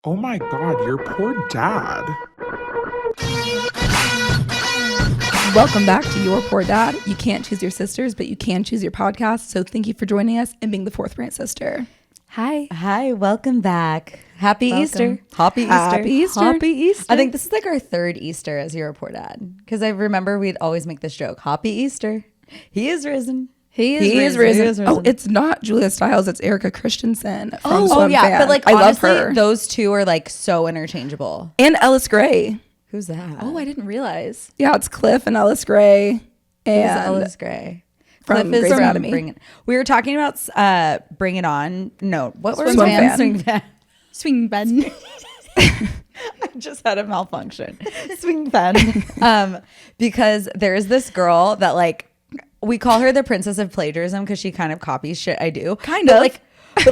Oh my God, your poor dad. Welcome back to Your Poor Dad. You can't choose your sisters, but you can choose your podcast. So thank you for joining us and being the fourth parent sister. Hi. Hi, welcome back. Happy Easter. Happy Easter. Happy Easter. Happy Easter. I think this is like our third Easter as Your Poor Dad. Because I remember we'd always make this joke. Happy Easter. He is risen. He is risen. Oh, it's not Julia Stiles. It's Erica Christensen from Swim Fan. But like, I honestly, love her. those two are like so interchangeable. And Ellis Gray. Who's that? Oh, I didn't realize. Yeah, it's Cliff and Ellis Gray. Who's And Ellis Gray? from Cliff is Grey's Anatomy. We were talking about Bring It On. No, what were Swim Fan. Swing Fan. Swing Ben. I just had a malfunction. Swing fan. Because there's this girl that like we call her the princess of plagiarism because she kind of copies shit I do. Kind of.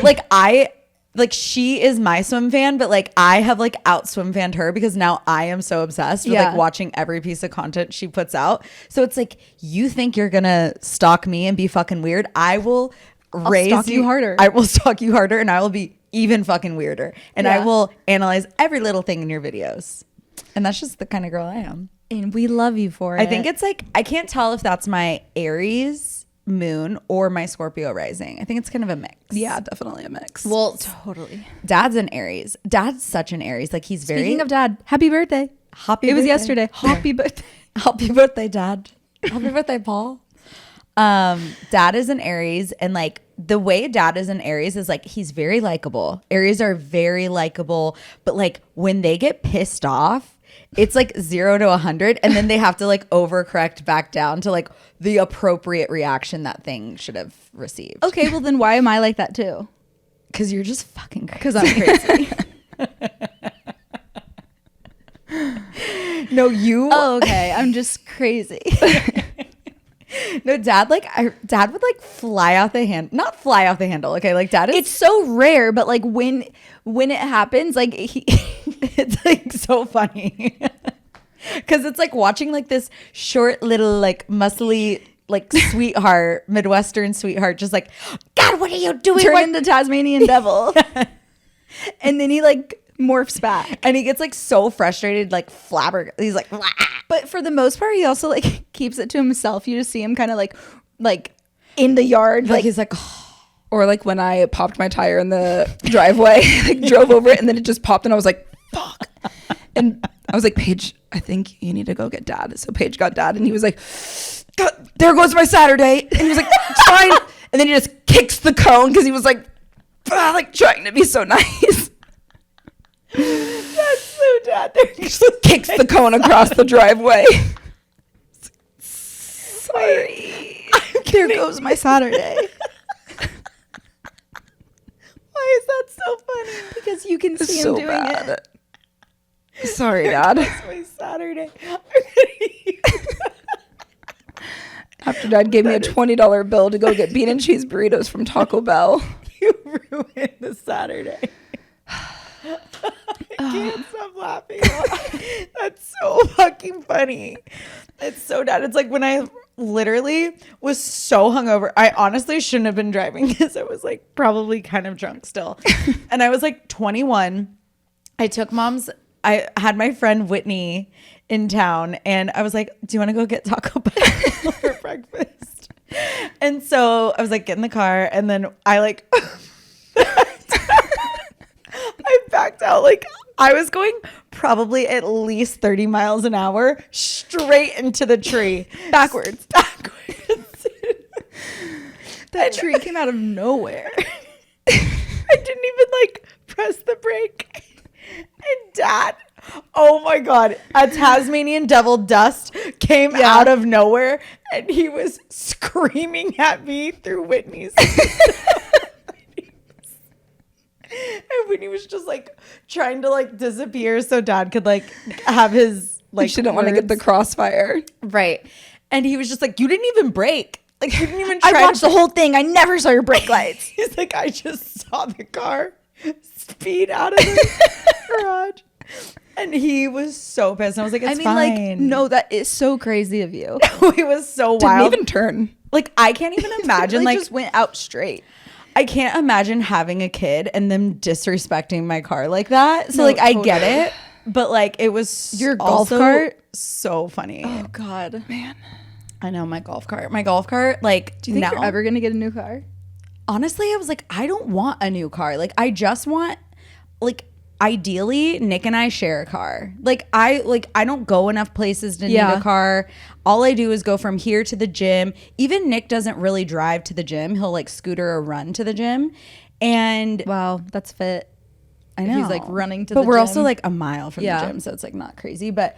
But I like she is my swim fan, but like I have like out swim fanned her because now I am so obsessed with like watching every piece of content she puts out. So it's like, you think you're gonna stalk me and be fucking weird? I'll stalk you harder. I will stalk you harder and I will be even fucking weirder. And I Yeah. will analyze every little thing in your videos. And that's just the kind of girl I am. And we love you for it. I think it's like, I can't tell if that's my Aries moon or my Scorpio rising. I think it's kind of a mix. Yeah, definitely a mix. Well, totally. Dad's an Aries. Dad's such an Aries. Like he's very Speaking of Dad, happy birthday. happy. It was birthday. yesterday. Happy birthday. Happy birthday, Dad. Happy birthday, Paul. Dad is an Aries, and like the way Dad is an Aries is like he's very likable. Aries are very likable, but like when they get pissed off, it's like 0 to 100, and then they have to like overcorrect back down to like the appropriate reaction that thing should have received. Okay, well then why am I like that too? Because you're just fucking crazy. Because I'm crazy. No, you. Oh, okay. I'm just crazy. No, Dad Dad would like fly out the hand, not fly off the handle. Okay, like Dad is. It's so rare, but like when it happens, like It's like so funny because it's like watching like this short little like muscly like sweetheart, Midwestern sweetheart, just like, God, what are you doing? turn into Tasmanian devil. And then he like morphs back. And he gets like so frustrated, like flabbergasted. He's like, "Wah." But for the most part, he also like keeps it to himself. You just see him kind of like in the yard, Like he's like, oh. Or like when I popped my tire in the driveway, like drove over it and then it just popped and I was like, fuck. And I was like, Paige, I think you need to go get Dad. So Paige got Dad and he was like, God, there goes my Saturday. And he was like, it's fine. And then he just kicks the cone because he was like trying to be so nice. That's so Dad. He Just kicks the cone across the driveway. Sorry. there goes my Saturday. Why is that so funny? Because you can see him So doing bad. it. Sorry, Dad. That's my Saturday. After Dad gave me a $20 bill to go get bean and cheese burritos from Taco Bell. You ruined the Saturday. I can't stop laughing. That's so fucking funny. It's so Dad. It's like when I literally was so hungover. I honestly shouldn't have been driving because I was like probably kind of drunk still. And I was like 21. I had my friend Whitney in town and I was like, do you want to go get Taco Bell for breakfast? And so I was like, get in the car. And then I like, I backed out. Like I was going probably at least 30 miles an hour straight into the tree. Backwards. That tree came out of nowhere. I didn't even like press the brake. And Dad, oh my God, a Tasmanian devil dust came out of nowhere and he was screaming at me through Whitney's. And Whitney was just like trying to like disappear so Dad could like have his like. She didn't want to get the crossfire. Right. And he was just like, you didn't even brake. Like you didn't even try. I watched the whole thing. I never saw your brake lights. He's like, I just saw the car speed out of the garage. And he was so pissed. And I was like, it's fine. Like, no, that is so crazy of you. It was so Didn't wild. even turn. Like, I can't even imagine. Like, just went out straight. I can't imagine having a kid and them disrespecting my car like that. So No, like I totally. get it, but like it was Your golf also cart? so funny. Oh God. Man. I know my golf cart. My golf cart, like, Do you think now, you're ever gonna get a new car? honestly, I was like, I don't want a new car. Like, I just want, like, ideally, Nick and I share a car. I don't go enough places to need a car. All I do is go from here to the gym. Even Nick doesn't really drive to the gym. He'll like scooter or run to the gym. And Wow, that's fit. I know He's like running to but the we're gym. also like a mile from Yeah. the gym, so it's like not crazy. But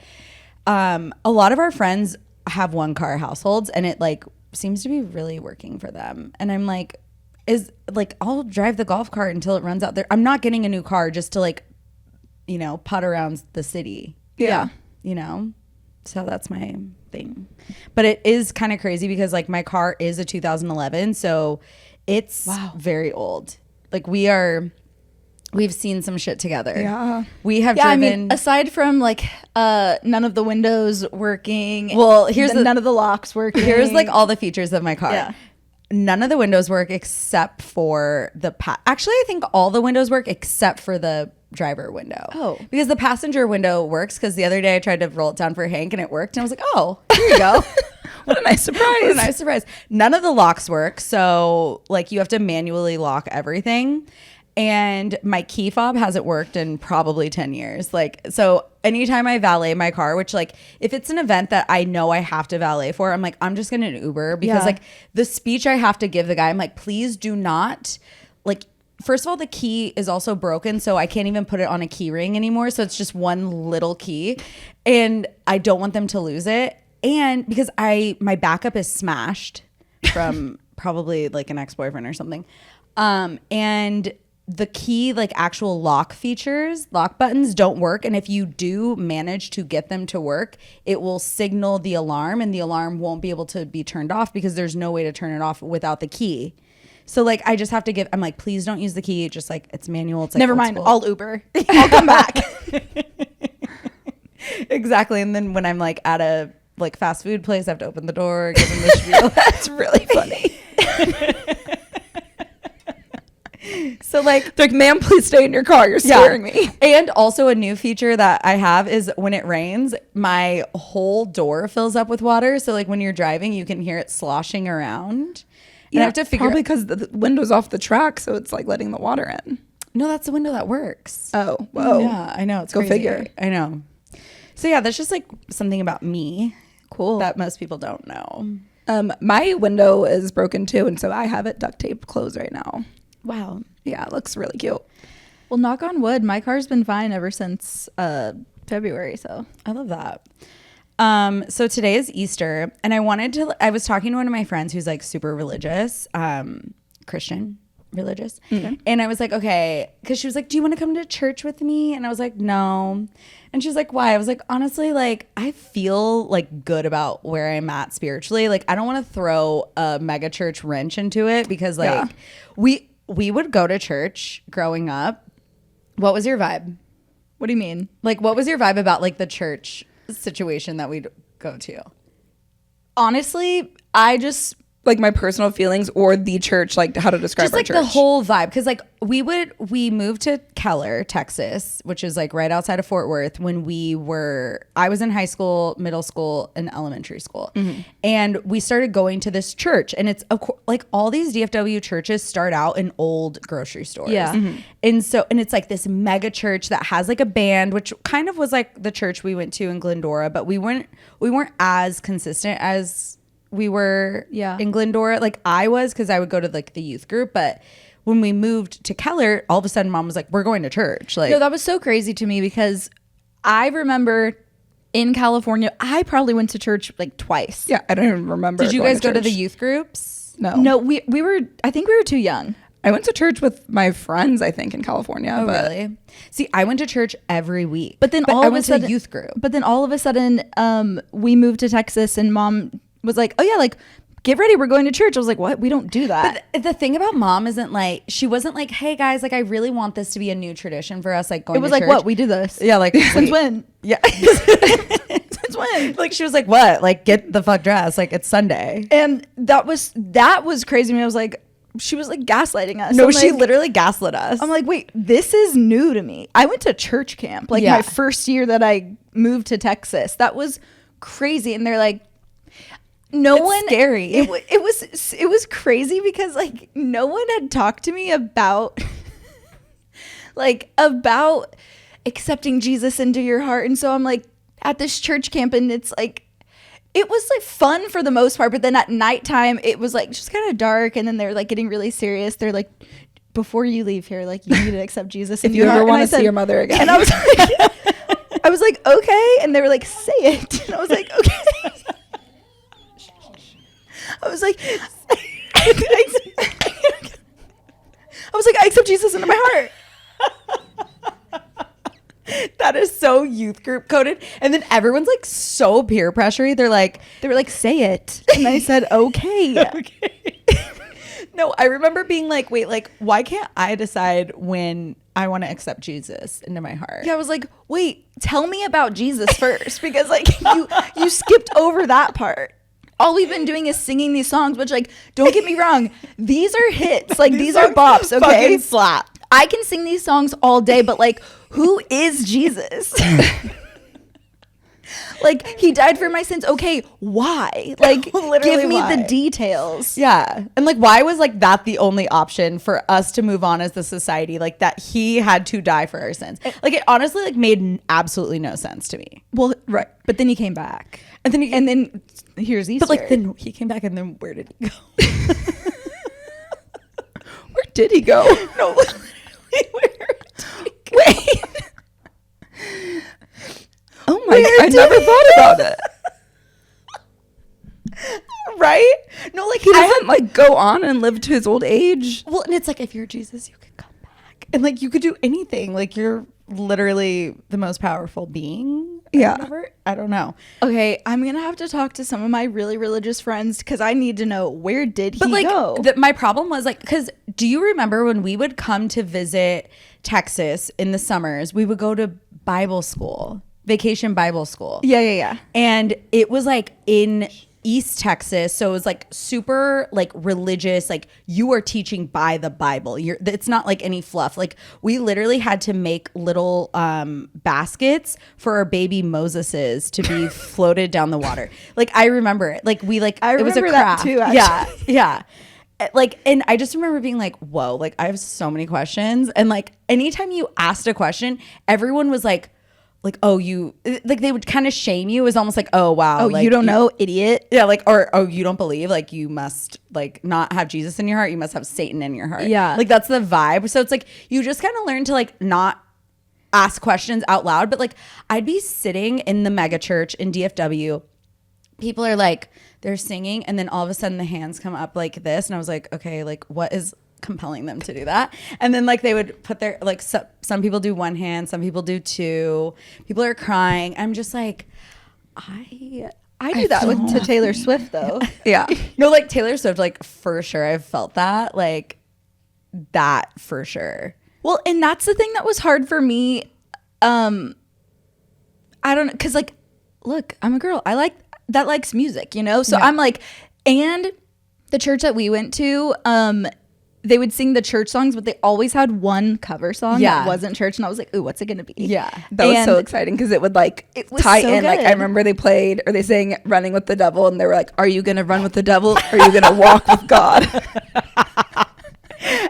a lot of our friends have one car households, and it like seems to be really working for them. And I'm like, I'll drive the golf cart until it runs out there. I'm not getting a new car just to like, you know, putt around the city. Yeah. You know? So that's my thing. But it is kind of crazy because like my car is a 2011, so it's very old. Like we've seen some shit together. Yeah. We have Yeah, I driven. mean, aside from like none of the windows working. Well, here's none of the locks working. here's like all the features of my car. Yeah. None of the windows work except for the actually I think all the windows work except for the driver window. Oh. Because the passenger window works, because the other day I tried to roll it down for Hank and it worked, and I was like, oh, here you go. What a nice surprise. What a nice surprise. None of the locks work, so like you have to manually lock everything. And my key fob hasn't worked in probably 10 years. Like, so anytime I valet my car, which like if it's an event that I know I have to valet for, I'm like, I'm just gonna Uber, because like the speech I have to give the guy, I'm like, please do not, like, first of all, the key is also broken, so I can't even put it on a key ring anymore. So it's just one little key, and I don't want them to lose it. And because my backup is smashed from probably like an ex-boyfriend or something. And the key, like actual lock buttons don't work. And if you do manage to get them to work, it will signal the alarm, and the alarm won't be able to be turned off because there's no way to turn it off without the key. So like I just have to I'm like, please don't use the key. Just like it's manual. It's like Never old mind. school. I'll Uber. I'll come back. Exactly. And then when I'm like at a like fast food place, I have to open the door, give them the spiel. That's really funny. So like, They're like, ma'am, please stay in your car. You're scaring me. And also a new feature that I have is when it rains, my whole door fills up with water. So like when you're driving, you can hear it sloshing around. And I have to figure probably because the window's off the track, so it's like letting the water in. No, that's the window that works. Oh, whoa. Yeah, I know. It's Go crazy. figure. I know. So yeah, that's just like something about me. Cool. That most people don't know. My window is broken too, and so I have it duct taped closed right now. Wow. Yeah, it looks really cute. Well, knock on wood, my car's been fine ever since February. So I love that. So today is Easter, and I was talking to one of my friends who's like super religious, Christian religious. Mm-hmm. And I was like, okay, because she was like, do you want to come to church with me? And I was like, no. And she was like, why? I was like, honestly, like I feel like good about where I'm at spiritually. Like I don't want to throw a mega church wrench into it, because like we would go to church growing up. What was your vibe? what do you mean? Like what was your vibe about like the church situation that we'd go to? Honestly, I just Like my personal feelings or the church, like how to describe Just our like church. the whole vibe, because like we moved to Keller, Texas, which is like right outside of Fort Worth, when I was in high school, middle school, and elementary school. Mm-hmm. And we started going to this church, and it's like all these DFW churches start out in old grocery stores. Yeah. Mm-hmm. And it's like this mega church that has like a band, which kind of was like the church we went to in Glendora, but we weren't as consistent as we were in Glendora. Like I was, because I would go to like the youth group, but when we moved to Keller, all of a sudden mom was like, we're going to church. Like, no, that was so crazy to me, because I remember in California, I probably went to church like twice. Yeah, I don't even remember. did you going guys go to the church. youth groups? No. we were. I think we were too young. I went to church with my friends, I think, in California. Oh, but really? See, I went to church every week, But then I went to a youth group. But then all of a sudden, we moved to Texas, and mom was like, "Oh yeah, like get ready, we're going to church." I was like, "What? We don't do that." But the thing about mom isn't like, she wasn't like, hey guys, like I really want this to be a new tradition for us, like going It was to like, church. "What? We do this." Yeah, like Since when? Yeah. Since when? Like she was like, what? Like get the fuck dressed. Like it's Sunday. And that was crazy to me. I was like, she was like gaslighting us. No, I'm she like, literally gaslit us. I'm like, wait, this is new to me. I went to church camp like Yeah. my first year that I moved to Texas. That was crazy. And they're like, no It's one scary. It was crazy because like no one had talked to me about like about accepting Jesus into your heart. And so I'm like at this church camp and it's like it was like fun for the most part, but then at nighttime it was like just kind of dark, and then they're like getting really serious. They're like, before you leave here, like you need to accept Jesus If in you your ever heart. want to And I see said- your mother again. and I was like, okay. And they were like, say it. And I was like, okay. I was like, I accept Jesus into my heart. That is so youth group coded. And then everyone's like so peer pressury. They're like, They were like, say it. And I said, okay. okay. No, I remember being like, wait, like, why can't I decide when I want to accept Jesus into my heart? Yeah, I was like, wait, tell me about Jesus first, because like you skipped over that part. All we've been doing is singing these songs, which like, don't get me wrong, these are hits. Like these are bops, okay? Fucking slap. I can sing these songs all day, but like, who is Jesus? Like, he died for my sins. Okay, why? Like, Literally give me why? the details. Yeah. And like, why was like that the only option for us to move on as the society? Like that he had to die for our sins. Like it honestly like made absolutely no sense to me. Well, right. But then he came back. And then And then here's Easter. but like then he came back, and then where did he go? Where did he go? No, literally, where did he go? Wait. Oh my god, I never thought about it. Right? No, like He doesn't like go on and live to his old age. well, and it's like if you're Jesus, you can come back, and like you could do anything. Like you're literally the most powerful being. or Yeah. whatever. I don't know. Okay, I'm gonna have to talk to some of my really religious friends because I need to know, where did he But like go? my problem was like, because do you remember when we would come to visit Texas in the summers, we would go to Bible school, vacation Bible school. yeah. And it was like in East Texas, so it was like super like religious, like you are teaching by the Bible. It's not like any fluff. Like we literally had to make little baskets for our baby Moseses to be floated down the water. Like I remember it. Like we like I it was a remember that craft. too, Yeah, actually. yeah. Like, and I just remember being like, whoa, like I have so many questions. And like anytime you asked a question, everyone was like, oh, you like they would kind of shame you. It was almost like, oh wow, Oh, like, you don't know, idiot. yeah, like or oh, you don't believe, like you must like not have Jesus in your heart, you must have Satan in your heart. Yeah. Like that's the vibe. So it's like you just kind of learn to like not ask questions out loud. But like I'd be sitting in the mega church in DFW, people are like they're singing, and then all of a sudden the hands come up like this, and I was like, okay, like what is compelling them to do that? And then like they would put their like some people do one hand, some people do two, people are crying. I'm just like I I do that to Taylor Swift though. Yeah. no, like Taylor Swift, like for sure I've felt that, like that for sure. Well, and that's the thing that was hard for me. I don't know, because like, look, I'm a girl. I like that likes music, you know. So Yeah. I'm like, and the church that we went to, they would sing the church songs, but they always had one cover song Yeah. that wasn't church, and I was like, ooh, what's it gonna be? Yeah. That was so And exciting because it would like was tie so in. Like I good. remember they played or they sang "Running with the Devil" and they were like, "Are you gonna run with the devil? Or are you gonna walk with God?"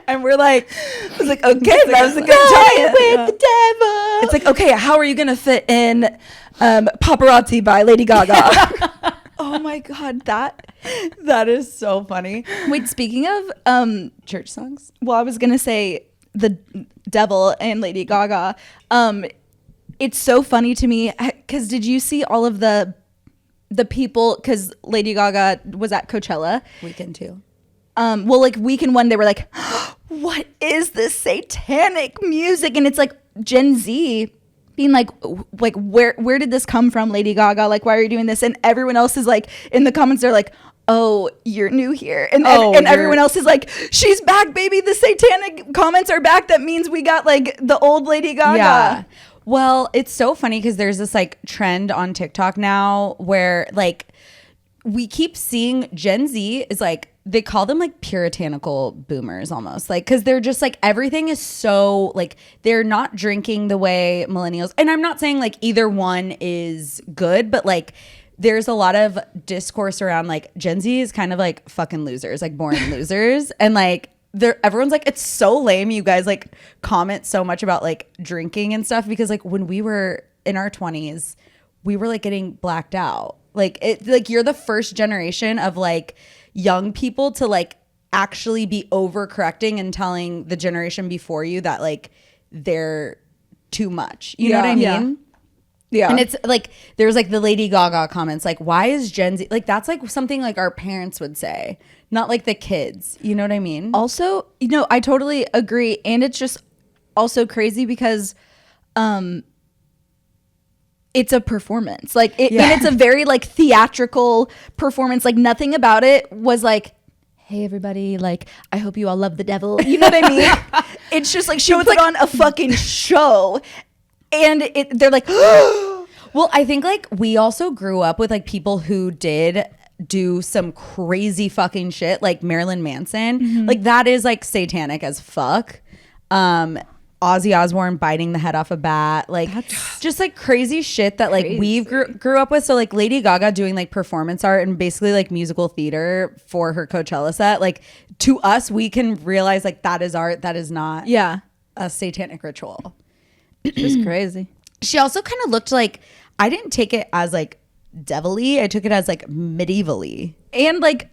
And we're like, I was like, "Okay, that was a good tie with the devil." It's like, okay, how are you gonna fit in "Paparazzi" by Lady Gaga? Oh my god, that is so funny. wait, speaking of Church songs. well, I was gonna say the devil and Lady Gaga. It's so funny to me because did you see all of the people? Because Lady Gaga was at Coachella. Weekend too. Well, like weekend one, they were like, "What is this satanic music?" And it's like Gen Z being like where did this come from, Lady Gaga? Like, why are you doing this? And everyone else is like in the comments, they're like, oh, you're new here. And everyone else is like, she's back, baby. The satanic comments are back. That means we got like the old Lady Gaga. Yeah. Well, it's so funny because there's this like trend on TikTok now where like we keep seeing Gen Z is like they call them like puritanical boomers almost, like, because they're just like everything is so like they're not drinking the way millennials, and I'm not saying like either one is good, but like there's a lot of discourse around like Gen Z is kind of like fucking losers, like born losers, and like everyone's like, it's so lame you guys like comment so much about like drinking and stuff, because like when we were in our 20s we were like getting blacked out, like it, like you're the first generation of like young people to like actually be overcorrecting and telling the generation before you that like they're too much, you know what I mean? Yeah. And it's like there's like the Lady Gaga comments like, why is Gen Z like, that's like something like our parents would say, not like the kids, you know what I mean? Also, you know, I totally agree, and it's just also crazy because it's a performance, like and it's a very like theatrical performance, like nothing about it was like, hey everybody, like I hope you all love the devil, you know what I mean? It's just like she put on a fucking show, and they're like well, I think like we also grew up with like people who did do some crazy fucking shit, like Marilyn Manson, like that is like satanic as fuck. Ozzy Osbourne biting the head off a bat, like that's just like crazy shit that like we grew up with. So like Lady Gaga doing like performance art and basically like musical theater for her Coachella set, like to us we can realize like that is art, that is not a satanic ritual. Just crazy. She also kind of looked like, I didn't take it as like devilly, I took it as like medievally, and like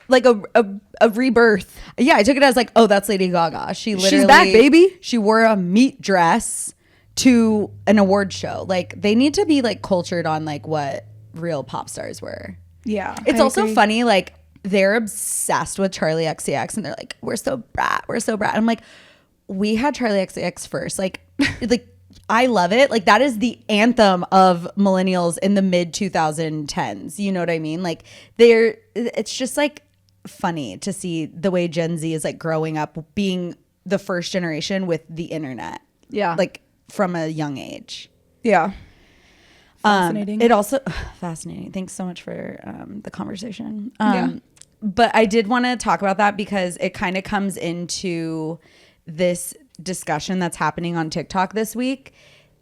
a rebirth. Yeah, I took it as like, oh, that's Lady Gaga. She's back, baby. She wore a meat dress to an award show. Like they need to be like cultured on like what real pop stars were. Yeah. It's also funny, like they're obsessed with Charlie XCX and they're like, we're so brat. I'm like, we had Charlie XCX first. Like I love it. Like that is the anthem of millennials in the mid 2010s. You know what I mean? Like it's just like funny to see the way Gen Z is like growing up being the first generation with the internet. Yeah. Like from a young age. Yeah. Fascinating. It also fascinating. Thanks so much for the conversation. But I did want to talk about that because it kind of comes into this discussion that's happening on TikTok this week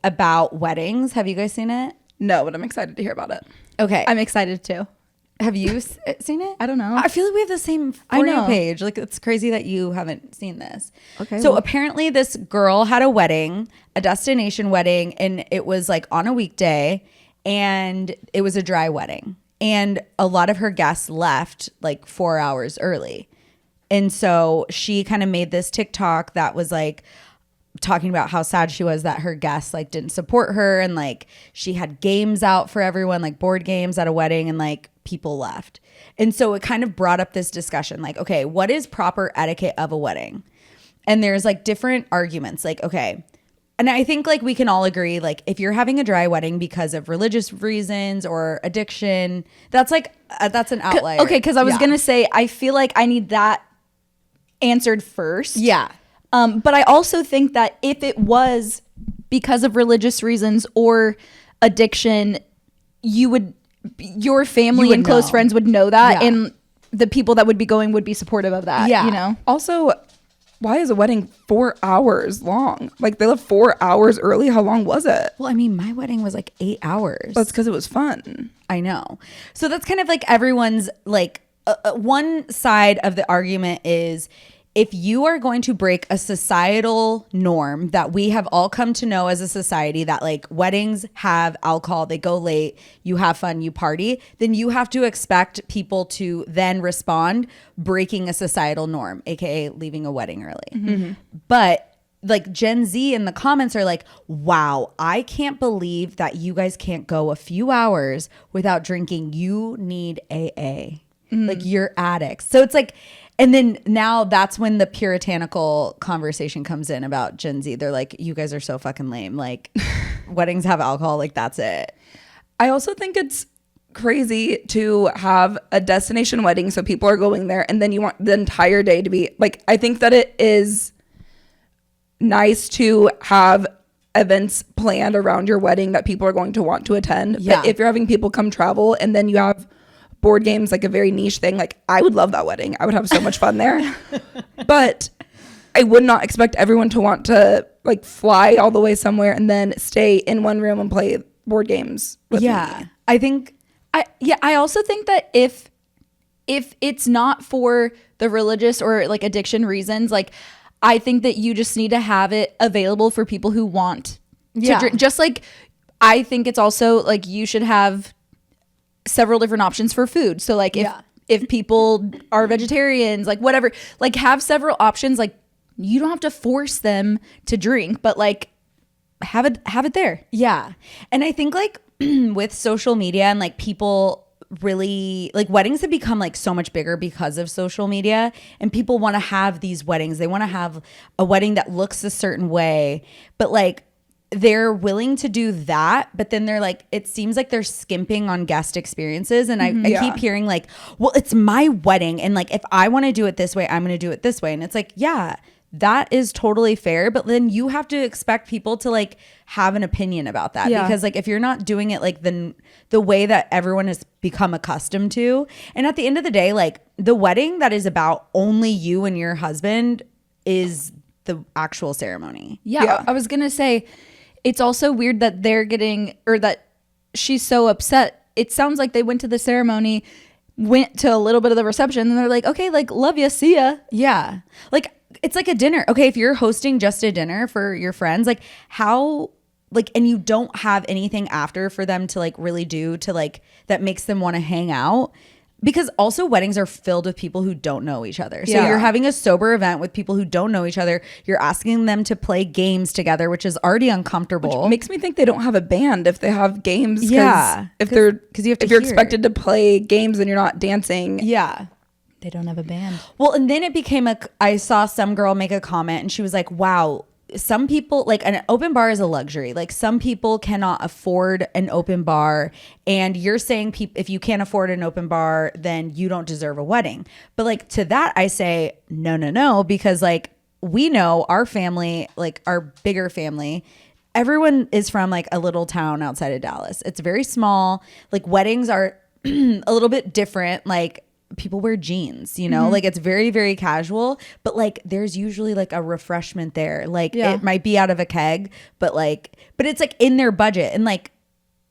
about weddings. Have you guys seen it? No, but I'm excited to hear about it. Okay. I'm excited too. Have you seen it? I don't know. I feel like we have the same For You page. Like it's crazy that you haven't seen this. Okay. So apparently this girl had a wedding, a destination wedding, and it was like on a weekday, and it was a dry wedding. And a lot of her guests left like 4 hours early. And so she kind of made this TikTok that was like talking about how sad she was that her guests like didn't support her, and like she had games out for everyone, like board games at a wedding, and like people left. And so it kind of brought up this discussion like, okay, what is proper etiquette of a wedding? And there's like different arguments, like, okay, and I think like we can all agree, like if you're having a dry wedding because of religious reasons or addiction, that's like that's an outlier. Okay, because I was gonna say I feel like I need that answered first. Yeah. But I also think that if it was because of religious reasons or addiction, your family and close friends would know that, and the people that would be going would be supportive of that. Yeah. You know. Also, why is a wedding 4 hours long? Like they left 4 hours early. How long was it? Well, I mean, my wedding was like 8 hours. That's because it was fun. I know. So that's kind of like everyone's like one side of the argument is, if you are going to break a societal norm that we have all come to know as a society, that like weddings have alcohol, they go late, you have fun, you party, then you have to expect people to then respond breaking a societal norm, aka leaving a wedding early. Mm-hmm. But like Gen Z in the comments are like, wow, I can't believe that you guys can't go a few hours without drinking. You need AA. Like you're addicts. So it's like, and then now that's when the puritanical conversation comes in about Gen Z. They're like, you guys are so fucking lame. Like weddings have alcohol. Like that's it. I also think it's crazy to have a destination wedding. So people are going there and then you want the entire day to be like, I think that it is nice to have events planned around your wedding that people are going to want to attend. Yeah. But if you're having people come travel and then you have board games like a very niche thing. Like I would love that wedding. I would have so much fun there. But I would not expect everyone to want to like fly all the way somewhere and then stay in one room and play board games with me. I think I also think that if it's not for the religious or like addiction reasons, like I think that you just need to have it available for people who want to drink. Just like I think it's also like you should have several different options for food. So like if people are vegetarians, like whatever, like have several options. Like you don't have to force them to drink, but like have it there. Yeah. And I think like with social media and like people really like weddings have become like so much bigger because of social media, and people want to have these weddings. They want to have a wedding that looks a certain way, but like they're willing to do that, but then they're like, it seems like they're skimping on guest experiences. And I keep hearing like, well, it's my wedding, and like if I want to do it this way, I'm going to do it this way. And it's like, yeah, that is totally fair, but then you have to expect people to like have an opinion about that, because like if you're not doing it like the way that everyone has become accustomed to, and at the end of the day, like the wedding that is about only you and your husband is the actual ceremony. I was gonna say it's also weird that they're getting, or that she's so upset. It sounds like they went to the ceremony, went to a little bit of the reception, and they're like, okay, like love ya, see ya. Yeah, like it's like a dinner. Okay, if you're hosting just a dinner for your friends, like how, like, and you don't have anything after for them to like really do to like that makes them want to hang out. Because also weddings are filled with people who don't know each other. So you're having a sober event with people who don't know each other. You're asking them to play games together, which is already uncomfortable. Which makes me think they don't have a band if they have games. Yeah. If you're hear expected to play games and you're not dancing. Yeah. They don't have a band. Well, and then it became I saw some girl make a comment and she was like, wow, some people, like an open bar is a luxury. Like some people cannot afford an open bar, and you're saying if you can't afford an open bar, then you don't deserve a wedding. But like to that, I say no, because like we know our family, like our bigger family, everyone is from like a little town outside of Dallas. It's very small. Like weddings are a little bit different. Like people wear jeans, you know, like it's very, very casual, but like there's usually like a refreshment there. Like it might be out of a keg, but it's like in their budget. And like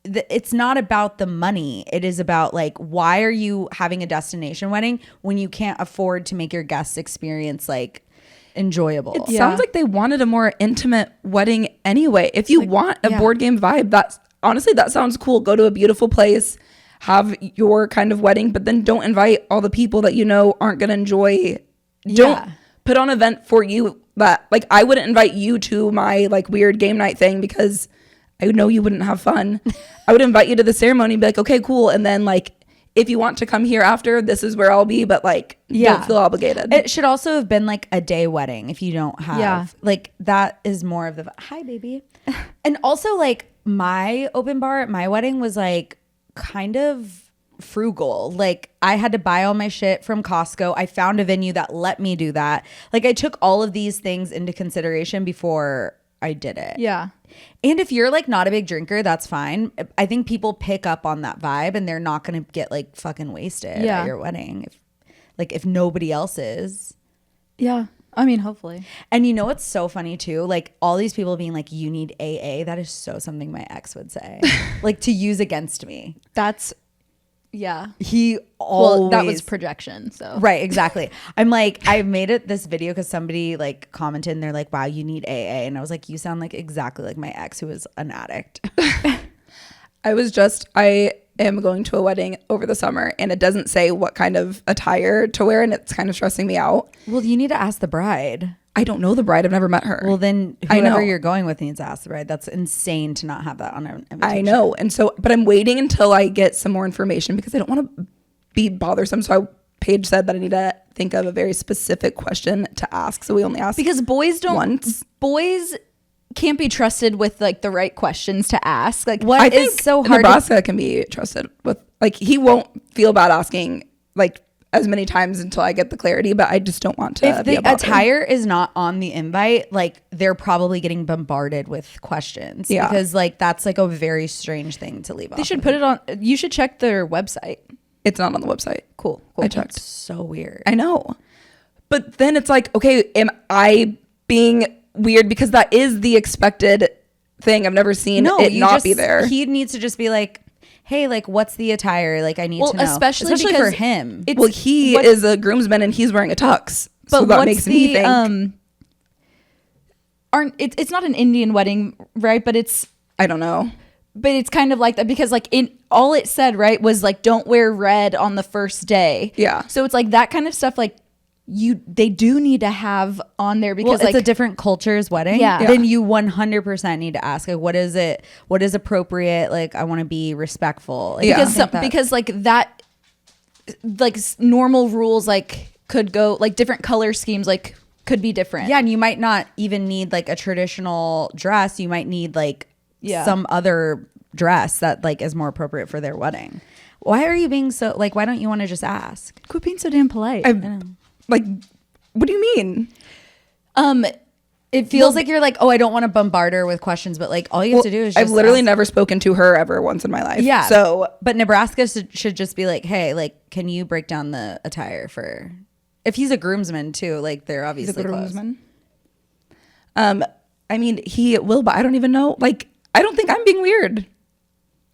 it's not about the money. It is about like, why are you having a destination wedding when you can't afford to make your guest experience like enjoyable? It sounds like they wanted a more intimate wedding anyway. If you want a board game vibe, that sounds cool. Go to a beautiful place, have your kind of wedding, but then don't invite all the people that you know aren't going to enjoy. Don't put on an event for you that, like, I wouldn't invite you to my, like, weird game night thing because I know you wouldn't have fun. I would invite you to the ceremony and be like, okay, cool. And then, like, if you want to come here after, this is where I'll be, but, like, don't feel obligated. It should also have been, like, a day wedding if you don't have. Like, that is more of the, hi, baby. And also, like, my open bar at my wedding was, like, kind of frugal. Like I had to buy all my shit from Costco. I found a venue that let me do that. Like I took all of these things into consideration before I did it. Yeah. And if you're like not a big drinker, that's fine. I think people pick up on that vibe and they're not going to get like fucking wasted at your wedding. If nobody else is. Yeah. I mean, hopefully. And you know what's so funny too? Like all these people being like, you need AA. That is so something my ex would say. Like to use against me. That's, He always. Well, that was projection. So. Right, exactly. I'm like, I made it this video because somebody like commented and they're like, wow, you need AA. And I was like, you sound like exactly like my ex who is an addict. I am going to a wedding over the summer and it doesn't say what kind of attire to wear and it's kind of stressing me out. Well, you need to ask the bride. I don't know the bride. I've never met her. Well, then whoever you're going with needs to ask the bride. That's insane to not have that on an invitation. I know. And so, but I'm waiting until I get some more information because I don't want to be bothersome. So Paige said that I need to think of a very specific question to ask. So we only ask because boys can't be trusted with like the right questions to ask. Like what I is think so hard. Nebraska can be trusted with, like, he won't feel bad asking like as many times until I get the clarity, but I just don't want to. If the attire is not on the invite, like they're probably getting bombarded with questions because like that's like a very strange thing to leave off. They should put it on. You should check their website. It's not on the website. Cool. I checked. That's so weird. I know. But then it's like, okay, am I being weird? Because that is the expected thing. I've never seen it not be there. He needs to just be like, hey, like, what's the attire? Like, I need to know. Especially because for him. Well, he is a groomsman and he's wearing a tux. So that makes me think. It's not an Indian wedding, right? But I don't know. But it's kind of like that because like all it said, right, was like don't wear red on the first day. Yeah. So it's like that kind of stuff like they do need to have on there because it's like a different culture's wedding. Yeah. Then you 100% need to ask like what is appropriate? Like I want to be respectful. Like, because like that like normal rules like could go like different color schemes like could be different. Yeah, and you might not even need like a traditional dress. You might need like some other dress that like is more appropriate for their wedding. Why are you being so like why don't you want to just ask? Quit being so damn polite. Like, what do you mean? It feels like you're like, oh, I don't want to bombard her with questions, but like all you have to do is just I've literally ask. never spoken to her ever once in my life. Yeah. So, but Nebraska should just be like, hey, like, can you break down the attire for if he's a groomsman too? Like they're obviously groomsman. I mean, he will, but I don't even know. Like, I don't think I'm being weird.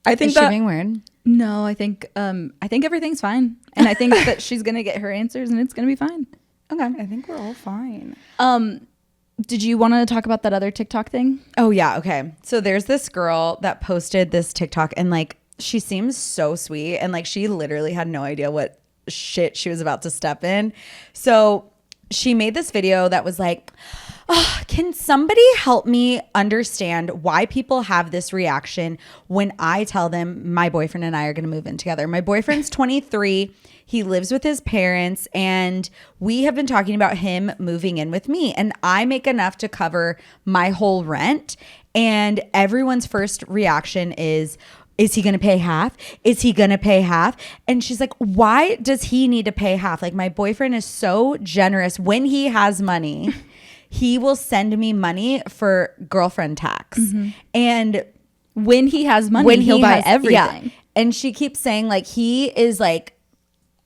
I think Is she being weird? No, I think everything's fine, and I think that she's gonna get her answers, and it's gonna be fine. Okay, I think we're all fine. Did you want to talk about that other TikTok thing? Oh yeah, okay. So there's this girl that posted this TikTok, and like she seems so sweet, and like she literally had no idea what shit she was about to step in. So she made this video that was like, oh, can somebody help me understand why people have this reaction when I tell them my boyfriend and I are going to move in together? My boyfriend's 23. He lives with his parents and we have been talking about him moving in with me, and I make enough to cover my whole rent. And everyone's first reaction is he going to pay half? Is he going to pay half? And she's like, why does he need to pay half? Like my boyfriend is so generous when he has money. He will send me money for girlfriend tax. Mm-hmm. And when he has money, he'll buy everything. Yeah. And she keeps saying like he is like,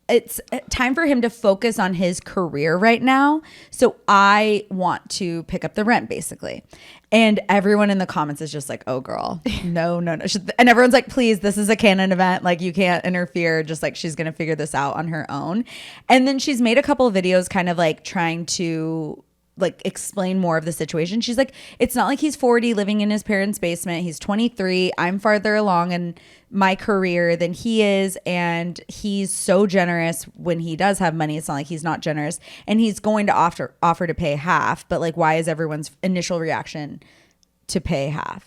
it's time for him to focus on his career right now. So I want to pick up the rent basically. And everyone in the comments is just like, oh girl, no. And everyone's like, please, this is a canon event. Like you can't interfere. Just like she's going to figure this out on her own. And then she's made a couple of videos kind of like trying to like explain more of the situation. She's like, it's not like he's 40 living in his parents' basement. He's 23. I'm farther along in my career than he is. And he's so generous when he does have money. It's not like he's not generous. And he's going to offer to pay half. But like, why is everyone's initial reaction to pay half?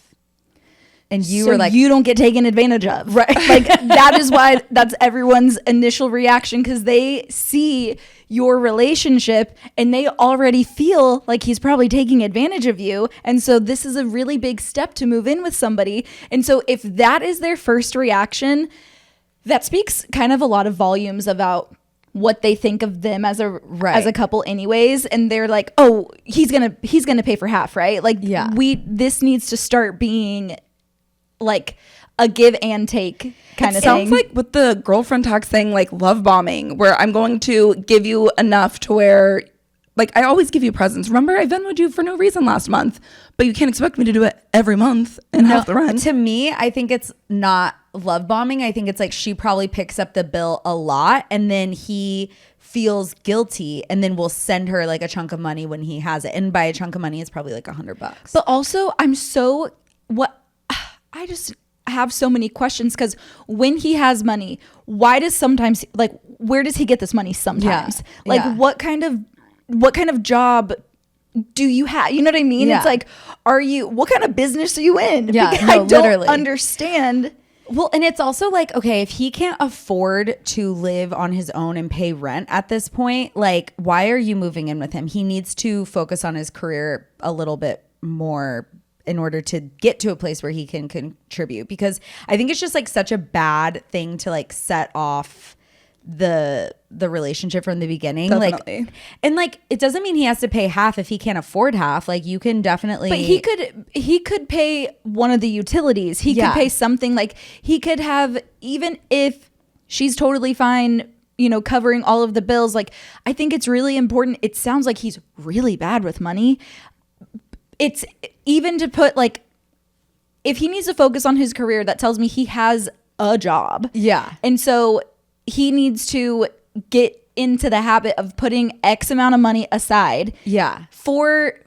And you were like, you don't get taken advantage of. Right. Like that is why that's everyone's initial reaction, because they see your relationship and they already feel like he's probably taking advantage of you. And so this is a really big step to move in with somebody. And so if that is their first reaction, that speaks kind of a lot of volumes about what they think of them as a couple anyways. And they're like, oh, he's gonna pay for half, right? Like this needs to start being like a give and take kind of thing. Sounds like with the girlfriend tax thing, like love bombing, where I'm going to give you enough to where, like, I always give you presents. Remember, I Venmoed you for no reason last month, but you can't expect me to do it every month and half the rent. To me, I think it's not love bombing. I think it's like she probably picks up the bill a lot and then he feels guilty and then will send her like a chunk of money when he has it. And by a chunk of money, it's probably like $100. But also, I just have so many questions, because when he has money, why does sometimes, like, where does he get this money sometimes? Yeah. Like, what kind of job do you have? You know what I mean? Yeah. It's like, what kind of business are you in? Yeah, because I don't understand. Well, and it's also like, okay, if he can't afford to live on his own and pay rent at this point, like, why are you moving in with him? He needs to focus on his career a little bit more in order to get to a place where he can contribute, because I think it's just like such a bad thing to like set off the relationship from the beginning. Definitely. Like, and like, it doesn't mean he has to pay half if he can't afford half. Like you can definitely, but he could pay one of the utilities. He could pay something, like he could have, even if she's totally fine, you know, covering all of the bills. Like, I think it's really important. It sounds like he's really bad with money. It's even to put, like, if he needs to focus on his career, that tells me he has a job. Yeah. And so he needs to get into the habit of putting X amount of money aside. Yeah. For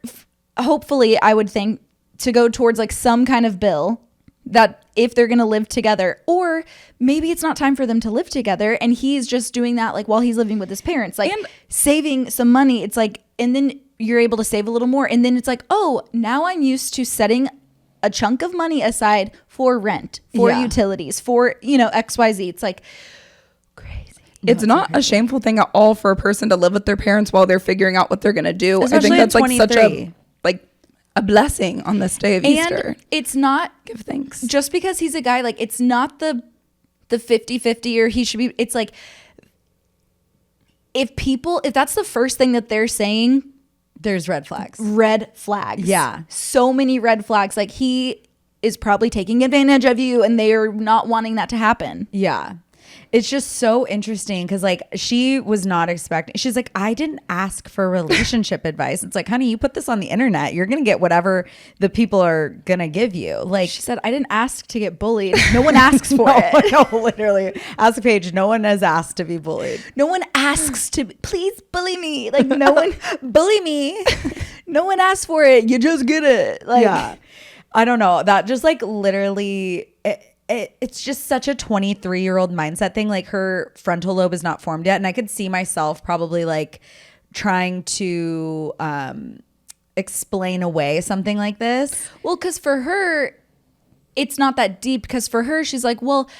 hopefully, I would think, to go towards like some kind of bill that if they're going to live together, or maybe it's not time for them to live together and he's just doing that like while he's living with his parents, like and saving some money. It's like, and then you're able to save a little more. And then it's like, oh, now I'm used to setting a chunk of money aside for rent, for utilities, for, you know, XYZ. It's like crazy. It's not a shameful thing at all for a person to live with their parents while they're figuring out what they're going to do. Especially I think that's like such a a blessing on this day of Easter. It's not, give thanks. Just because he's a guy, like, it's not the 50-50 or he should be, it's like, if that's the first thing that they're saying, there's red flags. Red flags. Yeah. So many red flags. Like, he is probably taking advantage of you and they're not wanting that to happen. Yeah. It's just so interesting because, like, she was not expecting. She's like, I didn't ask for relationship advice. It's like, honey, you put this on the internet. You're going to get whatever the people are going to give you. Like, she said, I didn't ask to get bullied. No one asks for it. No, literally. Ask Paige. No one has asked to be bullied. No one asks to, please bully me. Like, no one, bully me. No one asks for it. You just get it. Like, yeah. I don't know. That just, like, literally... It's just such a 23-year-old mindset thing. Like, her frontal lobe is not formed yet. And I could see myself probably like trying to explain away something like this. Well, because for her, it's not that deep. Because for her, she's like, well,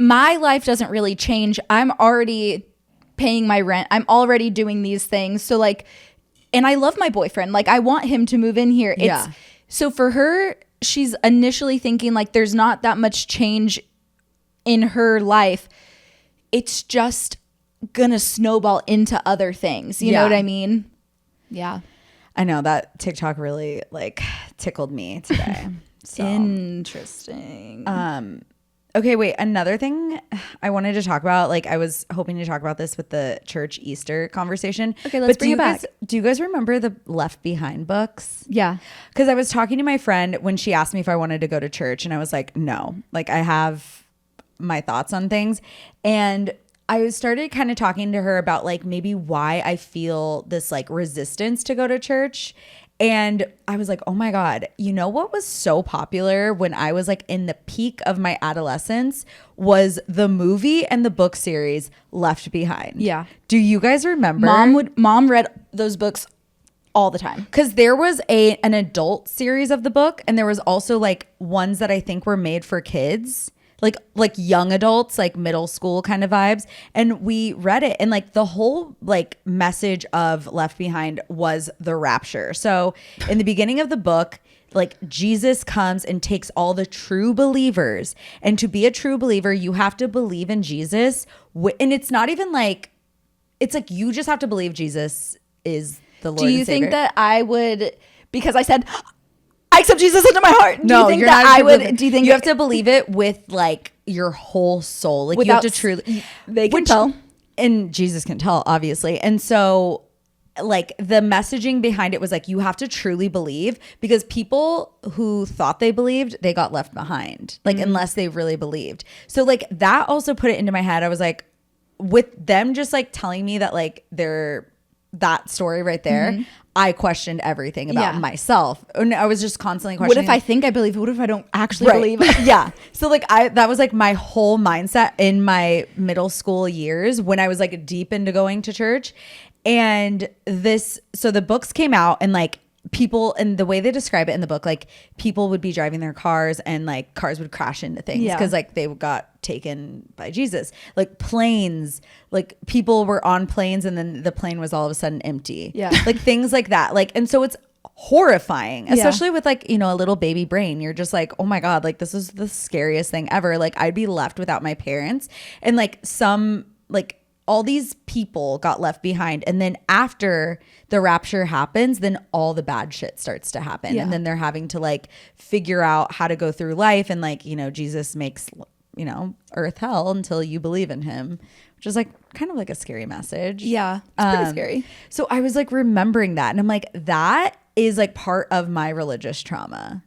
my life doesn't really change. I'm already paying my rent. I'm already doing these things. So like, and I love my boyfriend. Like, I want him to move in here. So for her, she's initially thinking like there's not that much change in her life. It's just gonna snowball into other things. You know what I mean? Yeah. I know that TikTok really like tickled me today. So. Interesting. Okay, wait. Another thing I wanted to talk about, like I was hoping to talk about this with the church Easter conversation. Okay, let's bring it back. Do you guys remember the Left Behind books? Yeah. Because I was talking to my friend when she asked me if I wanted to go to church, and I was like, no. Like, I have my thoughts on things. And I started kind of talking to her about like maybe why I feel this like resistance to go to church. And I was like, oh my God, you know what was so popular when I was like in the peak of my adolescence was the movie and the book series Left Behind. Yeah. Do you guys remember? Mom read those books all the time. Because there was an adult series of the book, and there was also like ones that I think were made for kids. Like young adults, like middle school kind of vibes. And we read it, and like the whole like message of Left Behind was the rapture. So in the beginning of the book, like Jesus comes and takes all the true believers. And to be a true believer, you have to believe in Jesus. And it's not even like, it's like you just have to believe Jesus is the Lord. Do you think that I would, because I said, I accept Jesus into my heart. No, do you think you're that not I would? Do you think you have to believe it with like your whole soul? Like, you have to truly. They can tell, and Jesus can tell, obviously. And so, like, the messaging behind it was like you have to truly believe, because people who thought they believed, they got left behind. Like, unless they really believed. So, like, that also put it into my head. I was like, with them just like telling me that like they're that story right there. I questioned everything about myself. And I was just constantly questioning. What if I think I believe it? What if I don't actually believe it? Yeah. So like that was like my whole mindset in my middle school years when I was like deep into going to church. And so the books came out, and like people, and the way they describe it in the book, like people would be driving their cars and like cars would crash into things because like they got taken by Jesus. Like planes, like people were on planes and then the plane was all of a sudden empty. Yeah. Like things like that. Like, and so it's horrifying, especially with like, you know, a little baby brain. You're just like, oh my God, like this is the scariest thing ever. Like I'd be left without my parents, and like all these people got left behind. And then after the rapture happens, then all the bad shit starts to happen. And then they're having to like figure out how to go through life. And like, you know, Jesus makes earth hell until you believe in him, which is like kind of like a scary message. Yeah, it's pretty scary. So I was like remembering that, and I'm like, that is like part of my religious trauma.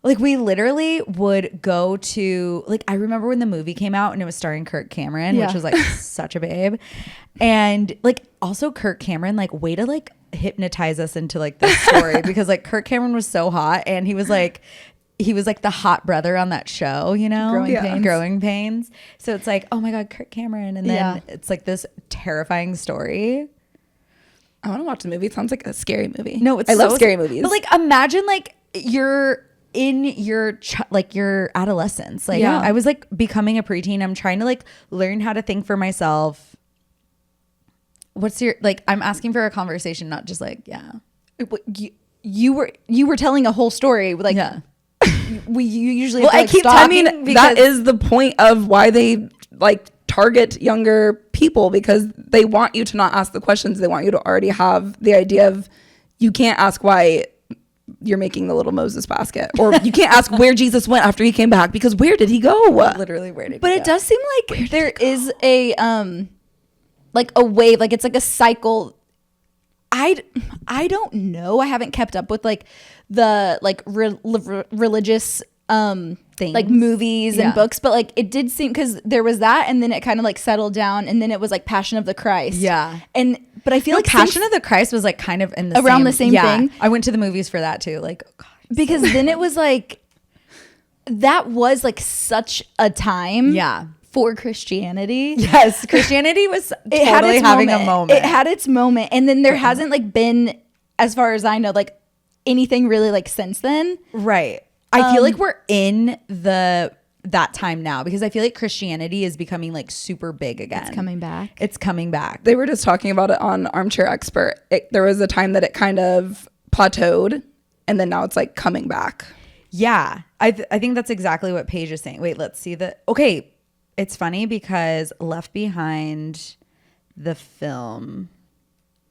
Like we literally would go to, like, I remember when the movie came out and it was starring Kirk Cameron, which was like such a babe. And like also Kirk Cameron, like way to like hypnotize us into like this story because like Kirk Cameron was so hot, and he was like the hot brother on that show, Growing Pains. So it's like, oh my God, Kirk Cameron. And then it's like this terrifying story. I want to watch the movie. It sounds like a scary movie. No, I love scary movies. But like imagine like you're in your your adolescence. Like I was like becoming a preteen. I'm trying to like learn how to think for myself. What's your like? I'm asking for a conversation, not just like You were telling a whole story. Like you usually. Well, I mean that is the point of why they like target younger people, because they want you to not ask the questions. They want you to already have the idea of you can't ask why you're making the little Moses basket, or you can't ask where Jesus went after he came back, because where did he go? Literally, where did he go? But it does seem like there is a like a wave, like it's like a cycle. I don't know. I haven't kept up with like the like religious things, like movies and books, but like it did seem, because there was that, and then it kind of like settled down, and then it was like Passion of the Christ. But I feel like Passion of the Christ was like kind of in the around the same thing. I went to the movies for that too. Like, oh God, because then it was like that was like such a time. For Christianity. Yes, Christianity was totally having a moment. It had its moment, and then there hasn't like been, as far as I know, like anything really like since then. Right. I feel like we're in that time now, because I feel like Christianity is becoming like super big again. It's coming back. They were just talking about it on Armchair Expert. There was a time that it kind of plateaued, and then now it's like coming back. Yeah, I think that's exactly what Paige is saying. Wait, let's see okay. It's funny because Left Behind, the film.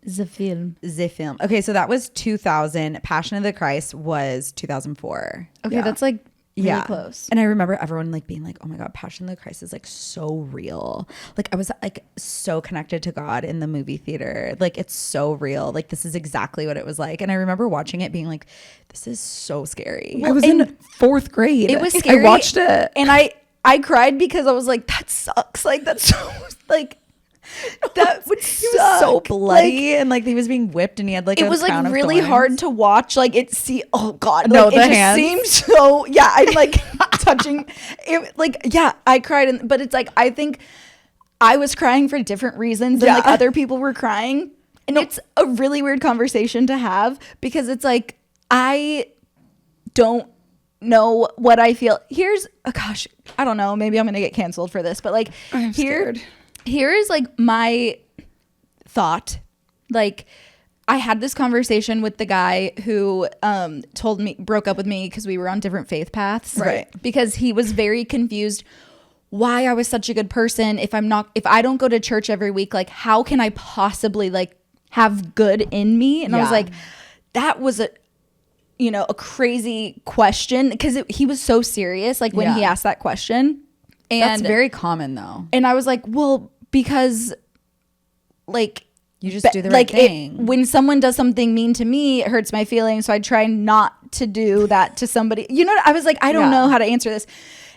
Okay, so that was 2000. Passion of the Christ was 2004. Okay, that's like really close. And I remember everyone like being like, oh my God, Passion of the Christ is like so real. Like I was like so connected to God in the movie theater. Like it's so real. Like this is exactly what it was like. And I remember watching it being like, this is so scary. Well, I was in 4th grade. It was scary. I watched it. And I cried because I was like, that sucks. Like that's so like that would suck. He was so bloody, and like he was being whipped, and he had like it was like really hard to watch. Like oh God, no, like, the it hands just seemed so. Yeah, I'm like touching it. Like I cried, but it's like I think I was crying for different reasons than like other people were crying, and it's a really weird conversation to have, because it's like I don't know what I feel. Gosh, I don't know, maybe I'm gonna get canceled for this, but like here is like my thought. Like I had this conversation with the guy who broke up with me because we were on different faith paths, right? Because he was very confused why I was such a good person if I don't go to church every week. Like how can I possibly like have good in me? And I was like, that was a crazy question, because he was so serious like when he asked that question. And that's very common though. And I was like, well, because like you just do the right thing. When someone does something mean to me, it hurts my feelings, so I try not to do that to somebody. I was like, I don't know how to answer this.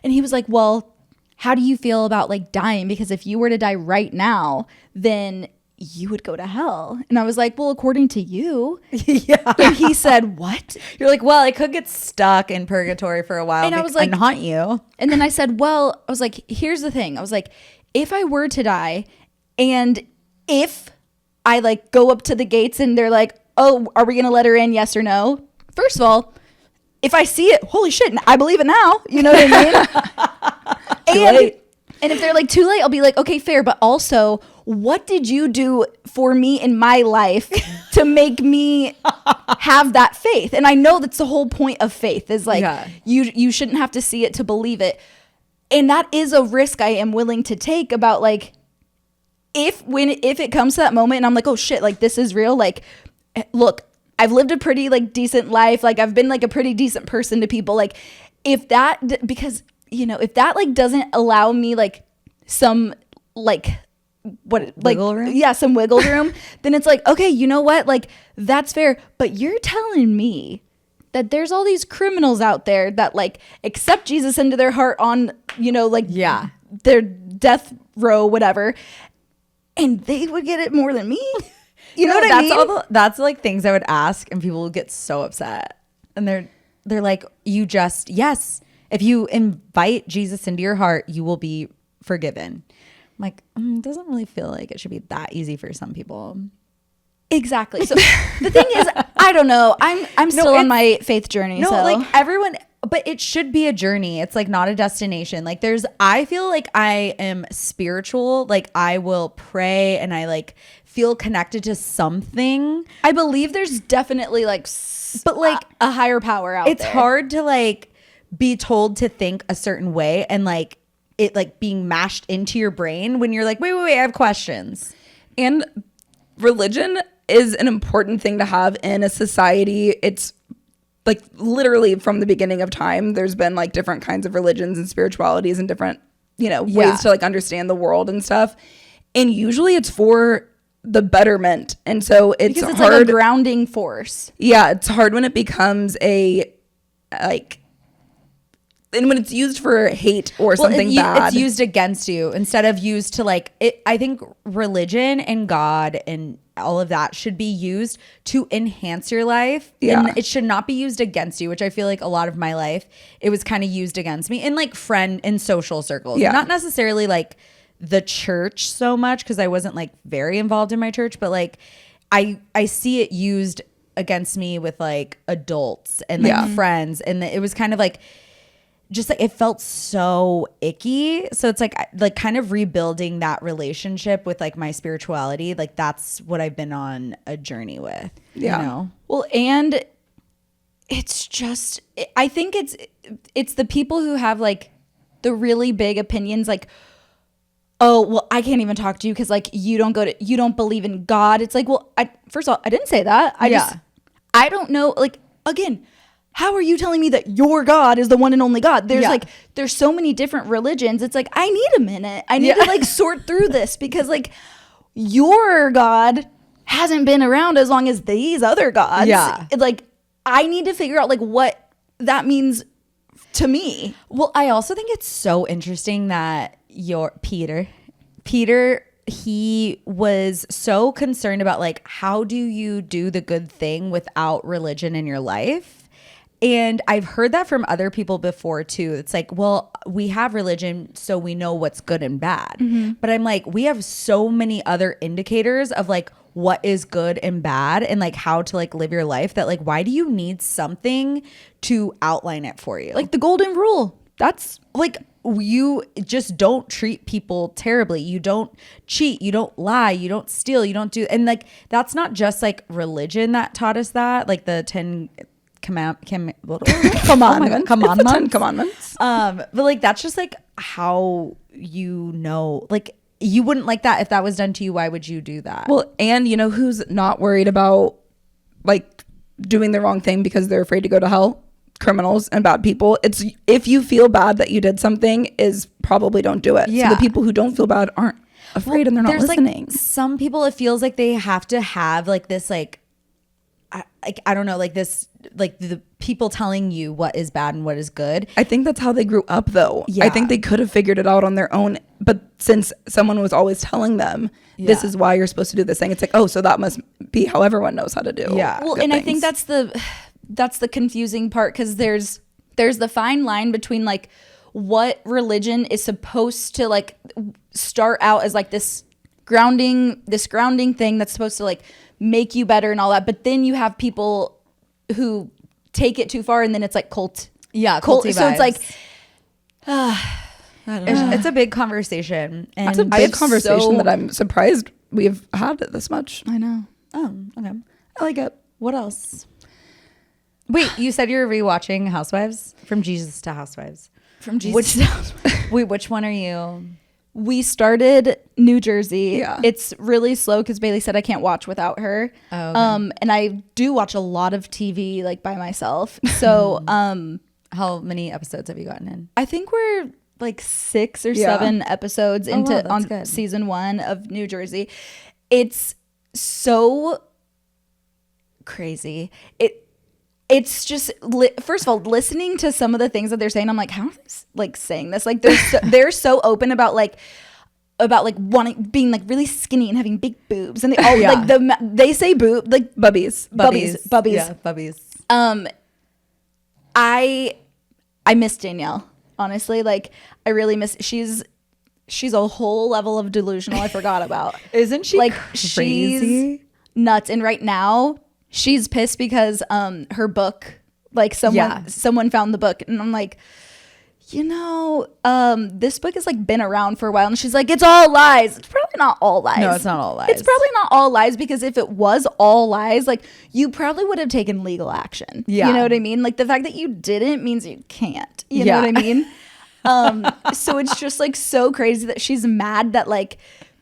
And he was like, well, how do you feel about like dying? Because if you were to die right now, then you would go to hell. And I was like, well, according to you. And he said, what? You're like, well, I could get stuck in purgatory for a while, and I was like, and haunt you. And then I said, well, I was like, here's the thing. I was like, if I were to die, and if I like go up to the gates and they're like, oh, are we gonna let her in, yes or no? First of all, if I see it, holy shit, I believe it now. You know what I mean? And if they're like too late, I'll be like, okay, fair. But also, what did you do for me in my life to make me have that faith? And I know that's the whole point of faith, is like you shouldn't have to see it to believe it. And that is a risk I am willing to take about like if it comes to that moment and I'm like, oh shit, like this is real. Like, look, I've lived a pretty like decent life. Like I've been like a pretty decent person to people. Like if that, because you know, if that like doesn't allow me like some like wiggle room? Yeah, some wiggle room, then it's like, okay, you know what? Like that's fair. But you're telling me that there's all these criminals out there that like accept Jesus into their heart on, you know, like their death row, whatever, and they would get it more than me. You know what I mean? That's like things I would ask, and people would get so upset. And they're like, you just, yes, if you invite Jesus into your heart, you will be forgiven. I'm like, it doesn't really feel like it should be that easy for some people. Exactly. So the thing is, I don't know. I'm still on my faith journey. No, so. like everyone, but it should be a journey. It's like not a destination. Like I feel like I am spiritual. Like I will pray and I like feel connected to something. I believe there's definitely like, but like a higher power out there. It's hard to like be told to think a certain way and like it like being mashed into your brain when you're like, wait, I have questions. And religion is an important thing to have in a society. It's like literally from the beginning of time, there's been like different kinds of religions and spiritualities and different, you know, ways to like understand the world and stuff. And usually it's for the betterment. And so it's hard, like a grounding force. Yeah. It's hard when it becomes a like, and when it's used for hate or something bad. It's used against you instead of used to like it. I think religion and God and all of that should be used to enhance your life. Yeah. And it should not be used against you, which I feel like a lot of my life, it was kind of used against me in like friend and social circles. Yeah. Not necessarily like the church so much because I wasn't like very involved in my church, but like I see it used against me with like adults and like friends. And it was kind of like, just like it felt so icky. So it's like kind of rebuilding that relationship with like my spirituality. Like that's what I've been on a journey with. Yeah. You know? Well, and it's just, I think it's the people who have like the really big opinions, like, oh, well, I can't even talk to you because like you don't believe in God. It's like, well, first of all, I didn't say that. I don't know. Like, again, how are you telling me that your God is the one and only God? There's so many different religions. It's like, I need a minute. I need to like sort through this because like your God hasn't been around as long as these other gods. Yeah. Like I need to figure out like what that means to me. Well, I also think it's so interesting that Peter, he was so concerned about like, how do you do the good thing without religion in your life? And I've heard that from other people before too. It's like, well, we have religion so we know what's good and bad. Mm-hmm. But I'm like, we have so many other indicators of like what is good and bad and like how to like live your life that like, why do you need something to outline it for you? Like the golden rule. That's like, you just don't treat people terribly. You don't cheat. You don't lie. You don't steal. You don't do. And like, that's not just like religion that taught us that, like the 10 commandments. But like that's just like how you know, like you wouldn't like that if that was done to you. Why would you do that? Well, and you know who's not worried about like doing the wrong thing because they're afraid to go to hell? Criminals and bad people. It's if you feel bad that you did something, is probably don't do it. Yeah. So the people who don't feel bad aren't afraid and they're not listening. Like some people, it feels like they have to have like this like I don't know, like this, like the people telling you what is bad and what is good. I think that's how they grew up though. Yeah. I think they could have figured it out on their own, but since someone was always telling them this is why you're supposed to do this thing, it's like, oh, so that must be how everyone knows how to do. Yeah. Well, and things. I think that's the confusing part because there's the fine line between like what religion is supposed to like start out as like this grounding thing that's supposed to like make you better and all that, but then you have people who take it too far and then it's like cult. Yeah, cult. Culty So it's like it's a big conversation. And that's a big conversation that I'm surprised we've had it this much. I know. Oh, okay. I like it. What else? Wait, you said you were rewatching Housewives? From Jesus to Housewives. From Jesus to Housewives. Wait, which one are you? We started New Jersey. Yeah. It's really slow because Bailey said I can't watch without her. Oh, okay. And I do watch a lot of TV like by myself. So How many episodes have you gotten in? I think we're like 6 or 7 episodes into on season 1 of New Jersey. It's so crazy. It's just first of all, listening to some of the things that they're saying, I'm like, how are they like saying this? Like they're so open about like wanting being like really skinny and having big boobs, and they all like they say boob like bubbies. Yeah, bubbies. I miss Danielle, honestly. Like I really miss. She's a whole level of delusional I forgot about. Isn't she like crazy? She's nuts. And right now she's pissed because her book, like someone found the book, and I'm like, this book has like been around for a while, and she's like, it's all lies. It's probably not all lies. No, it's not all lies. It's probably not all lies, because if it was all lies, like you probably would have taken legal action. Yeah. You know what I mean? Like the fact that you didn't means you can't. You know what I mean? So it's just like so crazy that she's mad that like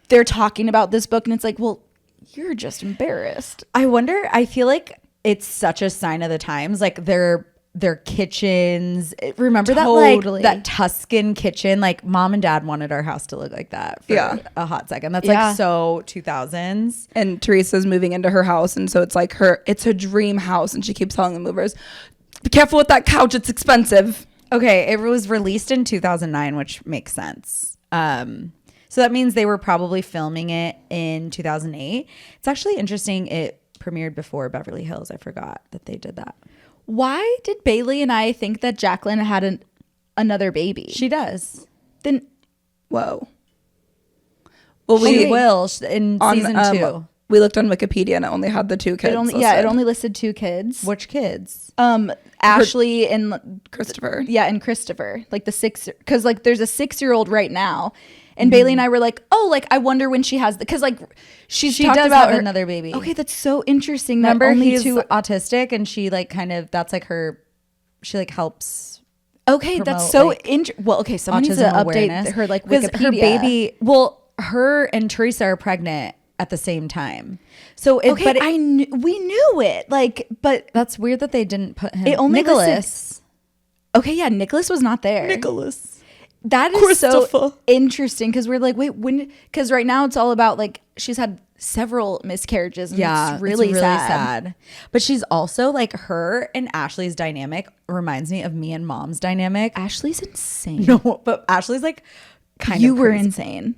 they're talking about this book, and it's like, well, you're just embarrassed. I feel like it's such a sign of the times. Like their kitchens. Remember that like that Tuscan kitchen? Like mom and dad wanted our house to look like that for a hot second. That's like so 2000s. And Teresa's moving into her house, and so it's like it's her dream house, and she keeps telling the movers, be careful with that couch, it's expensive. Okay, it was released in 2009, which makes sense. So that means they were probably filming it in 2008. It's actually interesting. It premiered before Beverly Hills. I forgot that they did that. Why did Bailey and I think that Jacqueline had another baby? She does. Then, whoa. Well, she will in season 2. We looked on Wikipedia, and it only had the 2 kids. It only listed 2 kids. Which kids? Ashley and Christopher. Yeah, and Christopher. Like the 6, because like there's a 6-year-old right now. And Bailey and I were like, oh, like I wonder when she has because like she talked does about have another baby. Okay, that's so interesting. Remember, that only he's 2 autistic, and she like kind of that's like her. She like helps. Okay, that's so like, well, okay, someone needs to update her like Wikipedia. Her baby. Well, her and Teresa are pregnant at the same time. So we knew it. Like, but that's weird that they didn't put him. It only Nicholas. Okay, yeah, Nicholas was not there. Nicholas. That is so interesting, because we're like, wait, when? Because right now it's all about like she's had several miscarriages. And it's really sad. But she's also like her and Ashley's dynamic reminds me of me and mom's dynamic. Ashley's insane. No, but Ashley's like kind you of were crazy. Insane.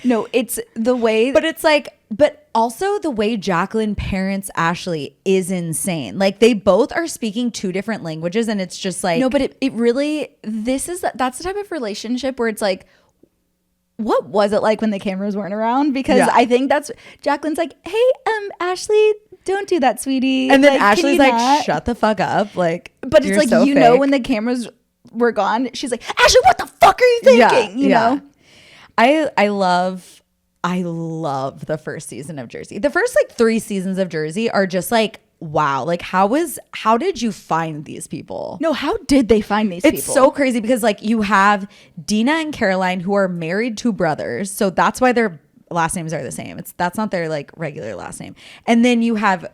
No, it's the way, but it's like, but also the way Jacqueline parents Ashley is insane. Like they both are speaking 2 different languages, and it's just like, no, but it really, that's the type of relationship where it's like, what was it like when the cameras weren't around? Because I think that's Jacqueline's like, hey, Ashley, don't do that, sweetie. And then like, Ashley's like, shut the fuck up. Like, but it's like, so you know, when the cameras were gone, she's like, Ashley, what the fuck are you thinking? You know? I love the first season of Jersey. The first like 3 seasons of Jersey are just like, wow. Like how did you find these people? No, how did they find these people? It's so crazy because like you have Dina and Caroline who are married to brothers. So that's why their last names are the same. That's not their like regular last name. And then you have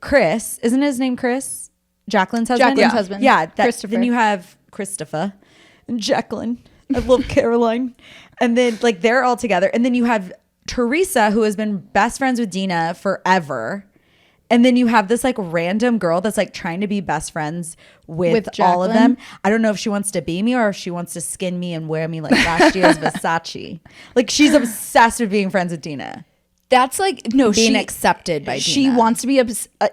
Chris. Isn't his name Chris? Jacqueline's husband? Husband. Yeah. Christopher. Then you have Christopher and Jacqueline. I love Caroline. And then like they're all together. And then you have Teresa, who has been best friends with Dina forever. And then you have this like random girl that's like trying to be best friends with all of them. I don't know if she wants to be me or if she wants to skin me and wear me like last year's Versace. Like she's obsessed with being friends with Dina. That's like being accepted by Dina. She wants to be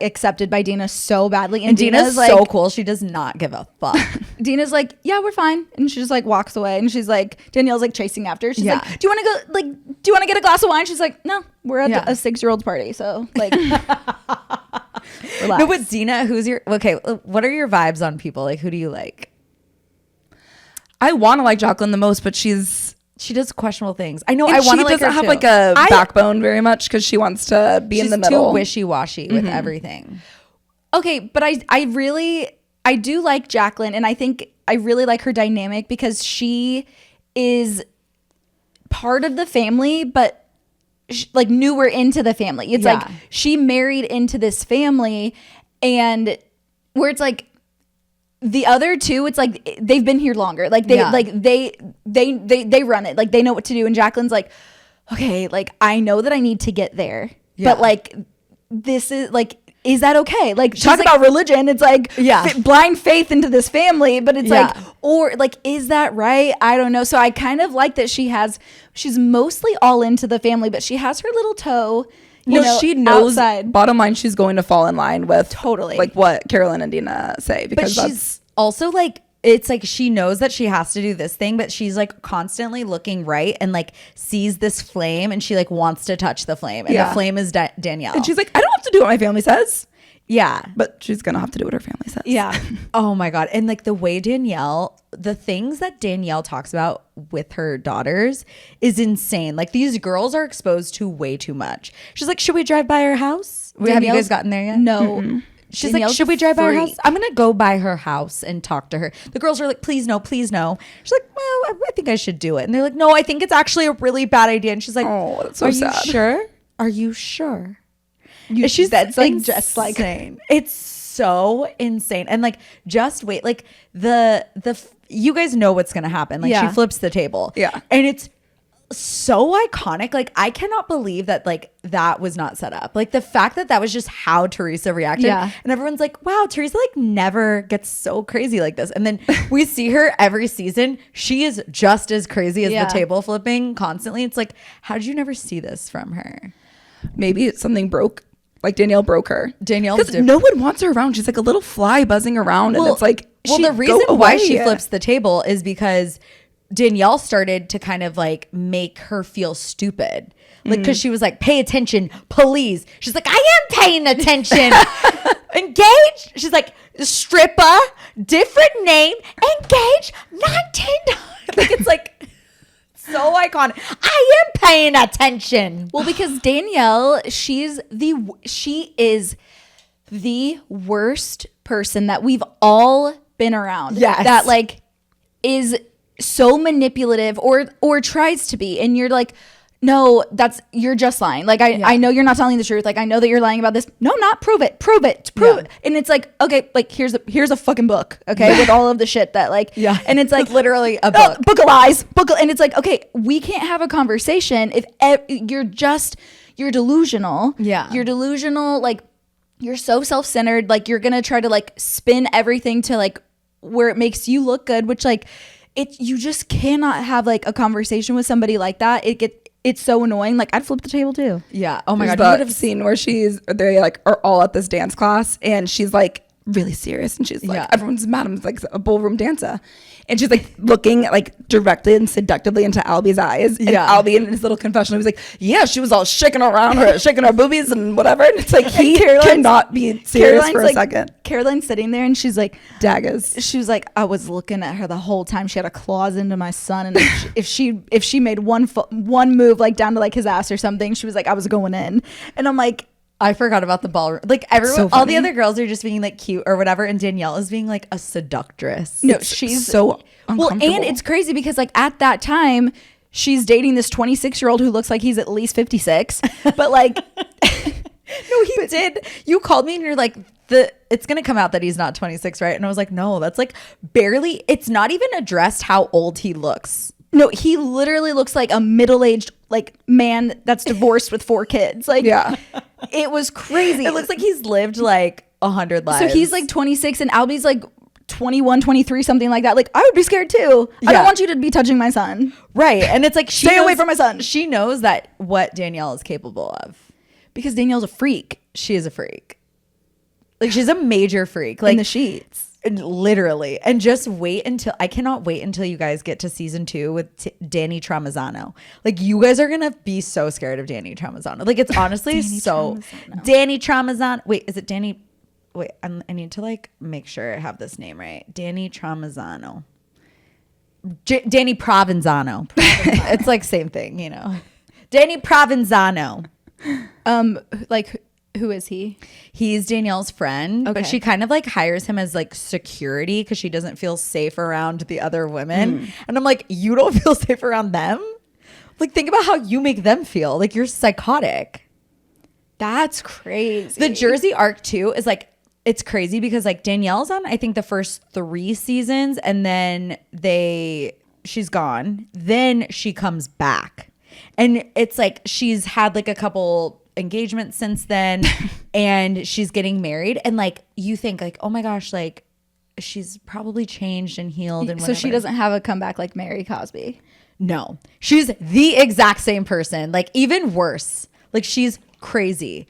accepted by Dina so badly, and Dina's like, so cool. She does not give a fuck. Dina's like, yeah, we're fine, and she just like walks away. And she's like, Danielle's like chasing after her. She's like, do you want to go? Like, do you want to get a glass of wine? She's like, no, we're at a 6-year-old's party, so like, relax. No, but Dina, what are your vibes on people? Like, who do you like? I want to like Jacqueline the most, but she does questionable things. I know. I want to like her doesn't have too. like a backbone very much because she wants to be in the middle. She's too wishy-washy with everything. Okay, but I do like Jacqueline, and I think I really like her dynamic because she is part of the family, but like newer into the family. It's like she married into this family, and where it's like the other two, it's like they've been here longer. Like they they run it. Like they know what to do. And Jacqueline's like, okay, like I know that I need to get there, but like this is like, is that okay? Like talk about religion. It's like blind faith into this family, but it's like, or like, is that right? I don't know. So I kind of like that she's mostly all into the family, but she has her little toe. She knows. Outside. Bottom line, she's going to fall in line with totally like what Carolyn and Dina say, because but she's also like, it's like she knows that she has to do this thing, but she's like constantly looking right and like sees this flame and she like wants to touch the flame, and the flame is Danielle. And she's like, I don't have to do what my family says. Yeah. But she's going to have to do what her family says. Yeah. Oh my God. And like the way the things that Danielle talks about with her daughters is insane. Like these girls are exposed to way too much. She's like, should we drive by her house? Have you guys gotten there yet? No. Mm-hmm. She's like, should we drive by her house? I'm going to go by her house and talk to her. The girls are like, please no, please no. She's like, well, I think I should do it. And they're like, no, I think it's actually a really bad idea. And she's like, oh, that's so sad. You sure? Are you sure? She said something just like it's so insane. And like, just wait, like you guys know what's gonna happen. Like she flips the table. Yeah. And it's so iconic. Like I cannot believe that like that was not set up. Like the fact that was just how Teresa reacted. Yeah. And everyone's like, wow, Teresa like never gets so crazy like this. And then we see her every season. She is just as crazy as the table flipping constantly. It's like, how did you never see this from her? Maybe something broke. Like Danielle broke her. Because no one wants her around. She's like a little fly buzzing around, and it's like, the reason why she flips the table is because Danielle started to kind of like make her feel stupid. Like, because she was like, pay attention, please. She's like, I am paying attention. Engage. She's like, stripper, different name, engage, $19. Like, it's like so iconic. I am paying attention. Well, because Danielle, she is the worst person that we've all been around. Yes. That like is so manipulative or tries to be, and you're like, no, you're just lying. Like I know you're not telling the truth. Like I know that you're lying about this. No, I'm not. Prove it. And it's like, okay, like here's a fucking book, okay, with all of the shit that like, and it's like literally a book. Book of lies. And it's like, okay, we can't have a conversation if you're delusional. Yeah, you're delusional. Like you're so self-centered. Like you're gonna try to like spin everything to like where it makes you look good, which like you just cannot have like a conversation with somebody like that. It's so annoying. Like I'd flip the table too. Yeah. Oh my God. God. You would have seen where they like are all at this dance class, and she's like really serious, and she's like, everyone's madam's like a ballroom dancer, and she's like looking like directly and seductively into Albie's eyes. And Albie in his little confessional, he was like, yeah, she was all shaking her boobies and whatever. And it's like he cannot be serious for a second. Caroline's sitting there and she's like, daggers. She was like, I was looking at her the whole time. She had a claws into my son, and if she made one move like down to like his ass or something, she was like, I was going in. And I'm like, I forgot about the ballroom. Like everyone, all the other girls are just being like cute or whatever, and Danielle is being like a seductress. No, she's so uncomfortable. Well, and it's crazy because like at that time, she's dating this 26-year-old who looks like he's at least 56. But like, no, he did. You called me and you're like, it's gonna come out that he's not 26, right? And I was like, no, that's like barely. It's not even addressed how old he looks. No, he literally looks like a middle-aged like man that's divorced with 4 kids. Like, it was crazy. It looks like he's lived like 100 lives. So he's like 26 and Albie's like 21, 23, something like that. Like I would be scared too. I don't want you to be touching my son. Right. And it's like, stay away from my son. She knows that what Danielle is capable of. Because Danielle's a freak. She is a freak. Like she's a major freak. Like in the sheets. Literally. And just I cannot wait until you guys get to season 2 with Danny Tramozzano. Like you guys are gonna be so scared of Danny Tramozzano. Like it's honestly Danny Tramozzano. Wait, is it Danny? Wait, I need to like make sure I have this name right. Danny Tramozzano. Danny Provenzano. It's like same thing, you know. Danny Provenzano. Like who is he? He's Danielle's friend, but she kind of like hires him as like security because she doesn't feel safe around the other women. And I'm like, you don't feel safe around them? Like think about how you make them feel. Like you're psychotic. That's crazy. The Jersey arc too is like it's crazy because like Danielle's on, I think, the first 3 seasons, and then she's gone. Then she comes back. And it's like she's had like a couple engagements since then and she's getting married. And like you think like, oh my gosh, like she's probably changed and healed and whatever. So she doesn't have a comeback like Mary Cosby. No, she's the exact same person, like even worse. Like she's crazy.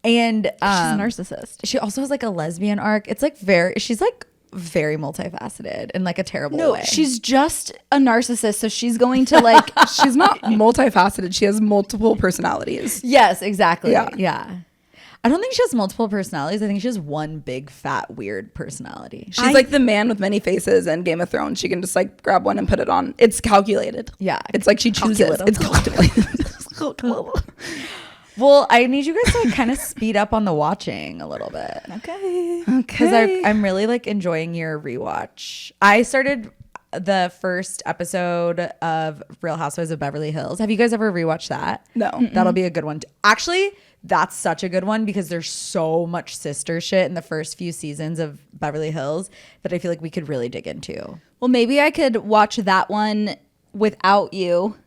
And She's a narcissist. she also has like a lesbian arc. It's like she's like very multifaceted in like a terrible way. She's just a narcissist, so she's going to like She's not multifaceted. She has multiple personalities. Yes, exactly. Yeah. Yeah. I don't think she has multiple personalities. I think she has one big fat weird personality. She's like the man with many faces in Game of Thrones. She can just like grab one and put it on. It's calculated. Yeah. It's like she chooses. It's calculated. Well, I need you guys to like kind of speed up on the watching a little bit. okay. Because I'm really like enjoying your rewatch. I started the first episode of Real Housewives of Beverly Hills. Have you guys ever rewatched that? No. That'll be a good one. Actually, that's such a good one because there's so much sister shit in the first few seasons of Beverly Hills that I feel like we could really dig into. Well, maybe I could watch that one without you,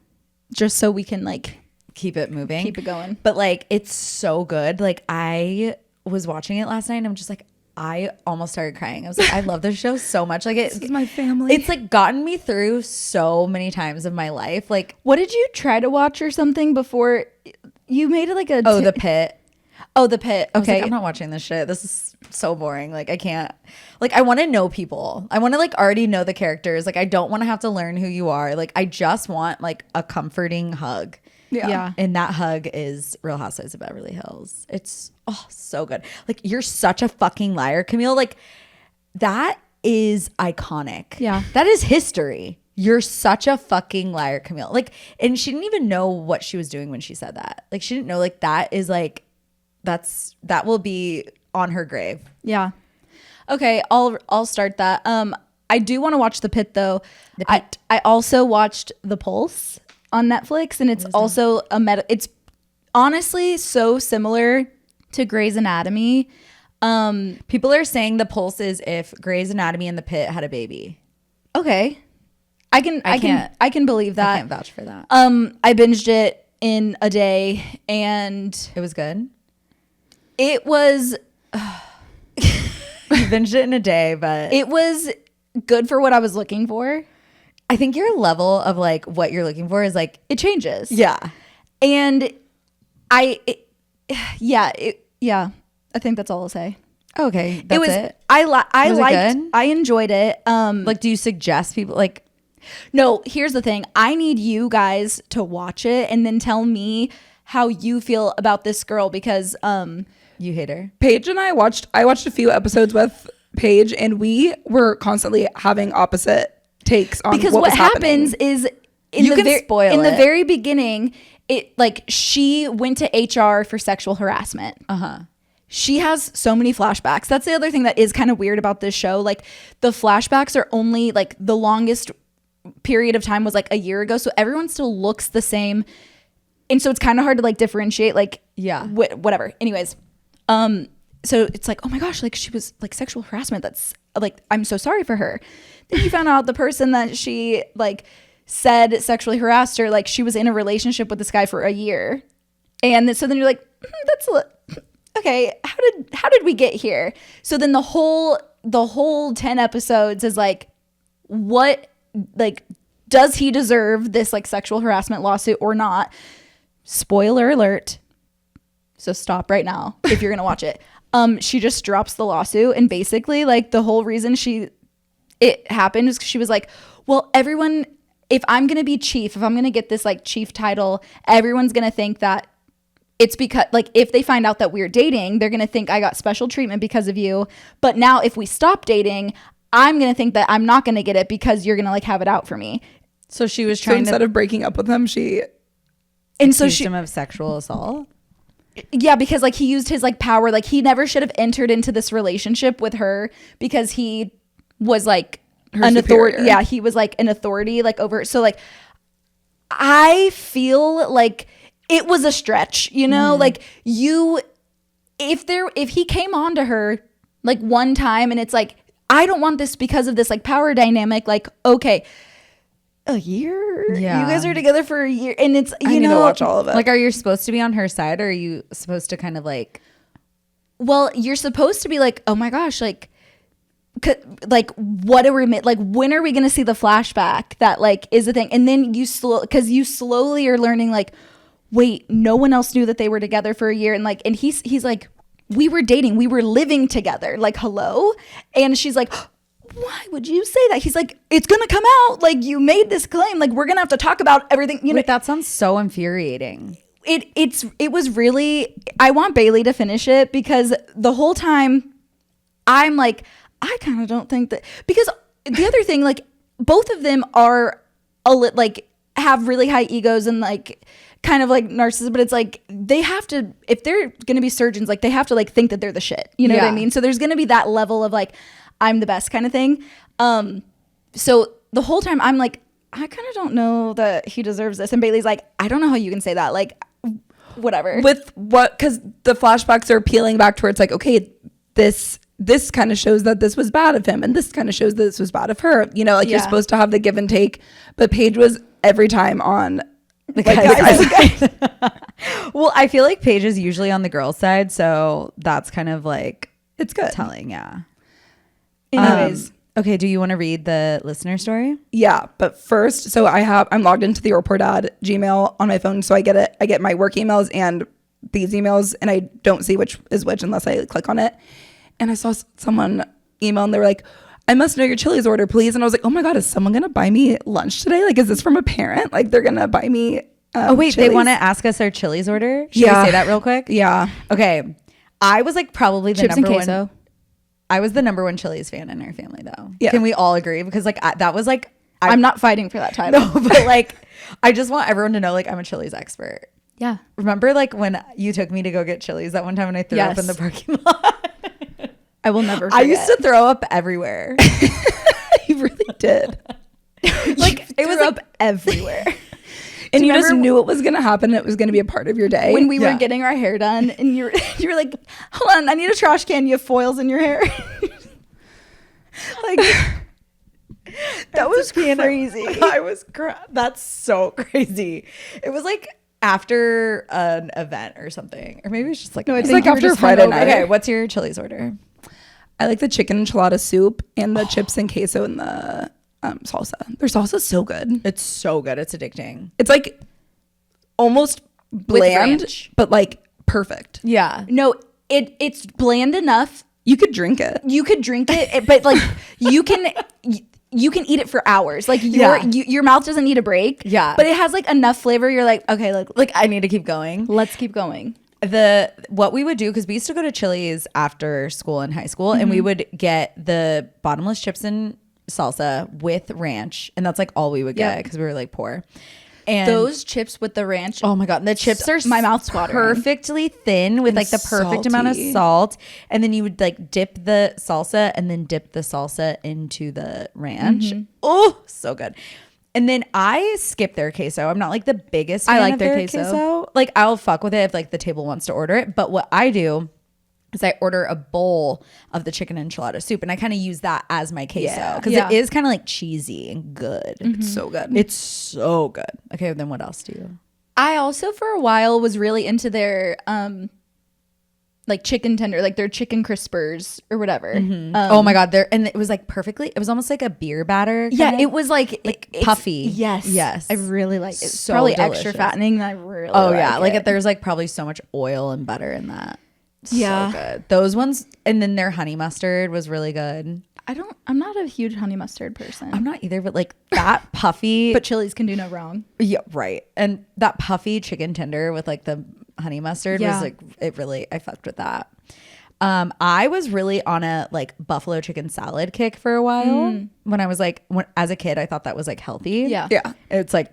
just so we can like Keep it moving. keep it going. But like it's so good. Like I was watching it last night and I'm just like, I almost started crying. I was like, I love this show so much. Like This is my family. it's like gotten me through so many times of my life. Like, What did you try to watch or something before you made it like a The Pit. Oh, The Pit. I was Okay. like, I'm not watching this shit. This is so boring. Like I can't. Like I want to know people. I want to like already know the characters. Like I don't want to have to learn who you are. Like I just want like a comforting hug. Yeah. And that hug is Real Housewives of Beverly Hills. It's so good. Like you're such a fucking liar, Camille. Like that is iconic. Yeah. That is history. You're such a fucking liar, Camille. Like, and she didn't even know what she was doing when she said that. Like she didn't know like that is like that will be on her grave. Yeah. Okay, I'll start that. I do want to watch The Pit though. The Pit. I also watched The Pulse on Netflix, and it's also it's honestly so similar to Grey's Anatomy. People are saying The Pulse is if Grey's Anatomy and The Pit had a baby. Okay. I can believe that. I can't vouch for that. I binged it in a day and It was good. it was You binged it in a day, but it was good for what I was looking for. I think your level of like what you're looking for is like, It changes. yeah. And I think that's all I'll say. Okay, that's it. I Was it liked good? I enjoyed it. Like, do you suggest people like? No, here's the thing. I need you guys to watch it and then tell me how you feel about this girl because You hate her? Paige and I watched a few episodes with Paige, and we were constantly having opposite takes on because what what was happens happening. is You can spoil in the it. very beginning, it like she went to HR for sexual harassment. She has so many flashbacks. That's the other thing that is kind of weird about this show. Like the flashbacks are only like the longest period of time was like a year ago. So everyone still looks the same. And so it's kind of hard to like differentiate like, Yeah. whatever. Anyways. So it's like, oh my gosh, like she was like sexual harassment. That's like, I'm so sorry for her. Then you found out the person that she like said sexually harassed her, like she was in a relationship with this guy for a year. And so then you're like, okay, how did we get here? So then the whole 10 episodes is like, what, like, does he deserve this like sexual harassment lawsuit or not? Spoiler alert. So stop right now if you're gonna watch it. She just drops the lawsuit, and basically like the whole reason it happened is 'cause she was like, well, everyone, if I'm gonna be chief, if I'm gonna get this like chief title, everyone's gonna think that it's because like if they find out that we're dating, they're gonna think I got special treatment because of you. But now if we stop dating, I'm gonna think that I'm not gonna get it because you're gonna like have it out for me. So she was So trying instead to of breaking up with him, she accuse him of sexual assault. Yeah, because like he used his like power, like he never should have entered into this relationship with her because he was like an authority. superior. Yeah, he was like an authority like over. So like I feel like it was a stretch, you know, like if he came on to her like one time, and it's like, I don't want this because of this like power dynamic. Like, okay, a year? Yeah. You guys are together for a year, and it's, I need to watch all of it. Like, are you supposed to be on her side, or are you supposed to kind of like... Well, you're supposed to be like, oh my gosh, like what are we, like, when are we going to see the flashback that like is a thing? And then you slowly are learning, like, wait, no one else knew that they were together for a year. And like, and he's like, we were dating, we were living together, like, hello. And she's like, why would you say that? He's like, it's gonna come out, like, you made this claim, like, we're gonna have to talk about everything, you know. Wait, that sounds so infuriating. It was really, I want Bailey to finish it, because the whole time I'm like, I kind of don't think that, because the other thing, like, both of them are like have really high egos and like kind of like narcissists, but it's like they have to, if they're going to be surgeons, like they have to like think that they're the shit, you know what I mean? So there's going to be that level of like, I'm the best kind of thing. So the whole time I'm like, I kind of don't know that he deserves this. And Bailey's like, I don't know how you can say that. Like, whatever. With what? Because the flashbacks are peeling back to where it's like, okay, this kind of shows that this was bad of him, and this kind of shows that this was bad of her. You know, like you're supposed to have the give and take. But Paige was every time on the guys. Well, I feel like Paige is usually on the girl's side, so that's kind of like, it's good. telling. Yeah. Anyways. Okay, do you want to read the listener story? Yeah, but first, so I'm logged into the Poor Dad Gmail on my phone, so I get my work emails and these emails, and I don't see which is which unless I click on it. And I saw someone email, and they were like, I must know your Chili's order, please. And I was like, oh my God, is someone gonna buy me lunch today? Like, is this from a parent? Like, they're gonna buy me oh wait, Chili's? They want to ask us our Chili's order? Should we say that real quick? Yeah. Okay, I was like probably the Chips number and queso. one. I was the number one Chili's fan in our family, though. Yeah. Can we all agree? Because like that was like, I'm not fighting for that title. no, but like, I just want everyone to know, like, I'm a Chili's expert. Yeah. Remember, like, when you took me to go get Chili's that one time and I threw up in the parking lot? I will never forget. I used to throw up everywhere. You really did. Like, it was up like everywhere. And you just knew it was gonna happen. It was gonna be a part of your day. When we were getting our hair done, and you were like, hold on, I need a trash can. You have foils in your hair. Like, that was crazy. I was that's so crazy. It was like after an event or something, or maybe it's just like, No, it's like after a Friday night. Okay, what's your Chili's order? I like the chicken enchilada soup and the chips and queso and the salsa. Their salsa's so good. It's so good. It's addicting. It's like almost bland, ranch. but like perfect. Yeah. No, it's bland enough. You could drink it. You could drink it, but like you can eat it for hours. Like your mouth doesn't need a break. Yeah. But it has like enough flavor. You're like, okay, Like, I need to keep going. let's keep going. What we would do, because we used to go to Chili's after school in high school, and we would get the bottomless chips and salsa with ranch, and that's like all we would get because we were like poor. And Those chips with the ranch. oh my God, the chips are my mouth's watering. perfectly thin with And like the perfect amount of salty. salt, and then you would like dip the salsa and then dip the salsa into the ranch. Oh, so good. And then I skip their queso. I'm not like the biggest fan I like of their their queso. Like, I'll fuck with it if like the table wants to order it. But what I do is I order a bowl of the chicken enchilada soup, and I kind of use that as my queso because it is kind of like cheesy and good. It's so good. It's so good. Okay, then what else do you? I also for a while was really into their like chicken tender, like their chicken crispers or whatever. Oh my God, and it was like perfectly. It was almost like a beer batter. Yeah, it was like it's puffy. Yes, I really like it. It's So probably delicious. extra fattening. And I really Oh like yeah, like it. there's like probably so much oil and butter in that. Yeah. So good. Those ones, and then their honey mustard was really good. I'm not a huge honey mustard person. I'm not either, but like that puffy. But Chili's can do no wrong. Yeah, right. And that puffy chicken tender with like the honey mustard was like, it really, I fucked with that. I was really on a like buffalo chicken salad kick for a while when I was like, as a kid, I thought that was like healthy. Yeah. Yeah. It's like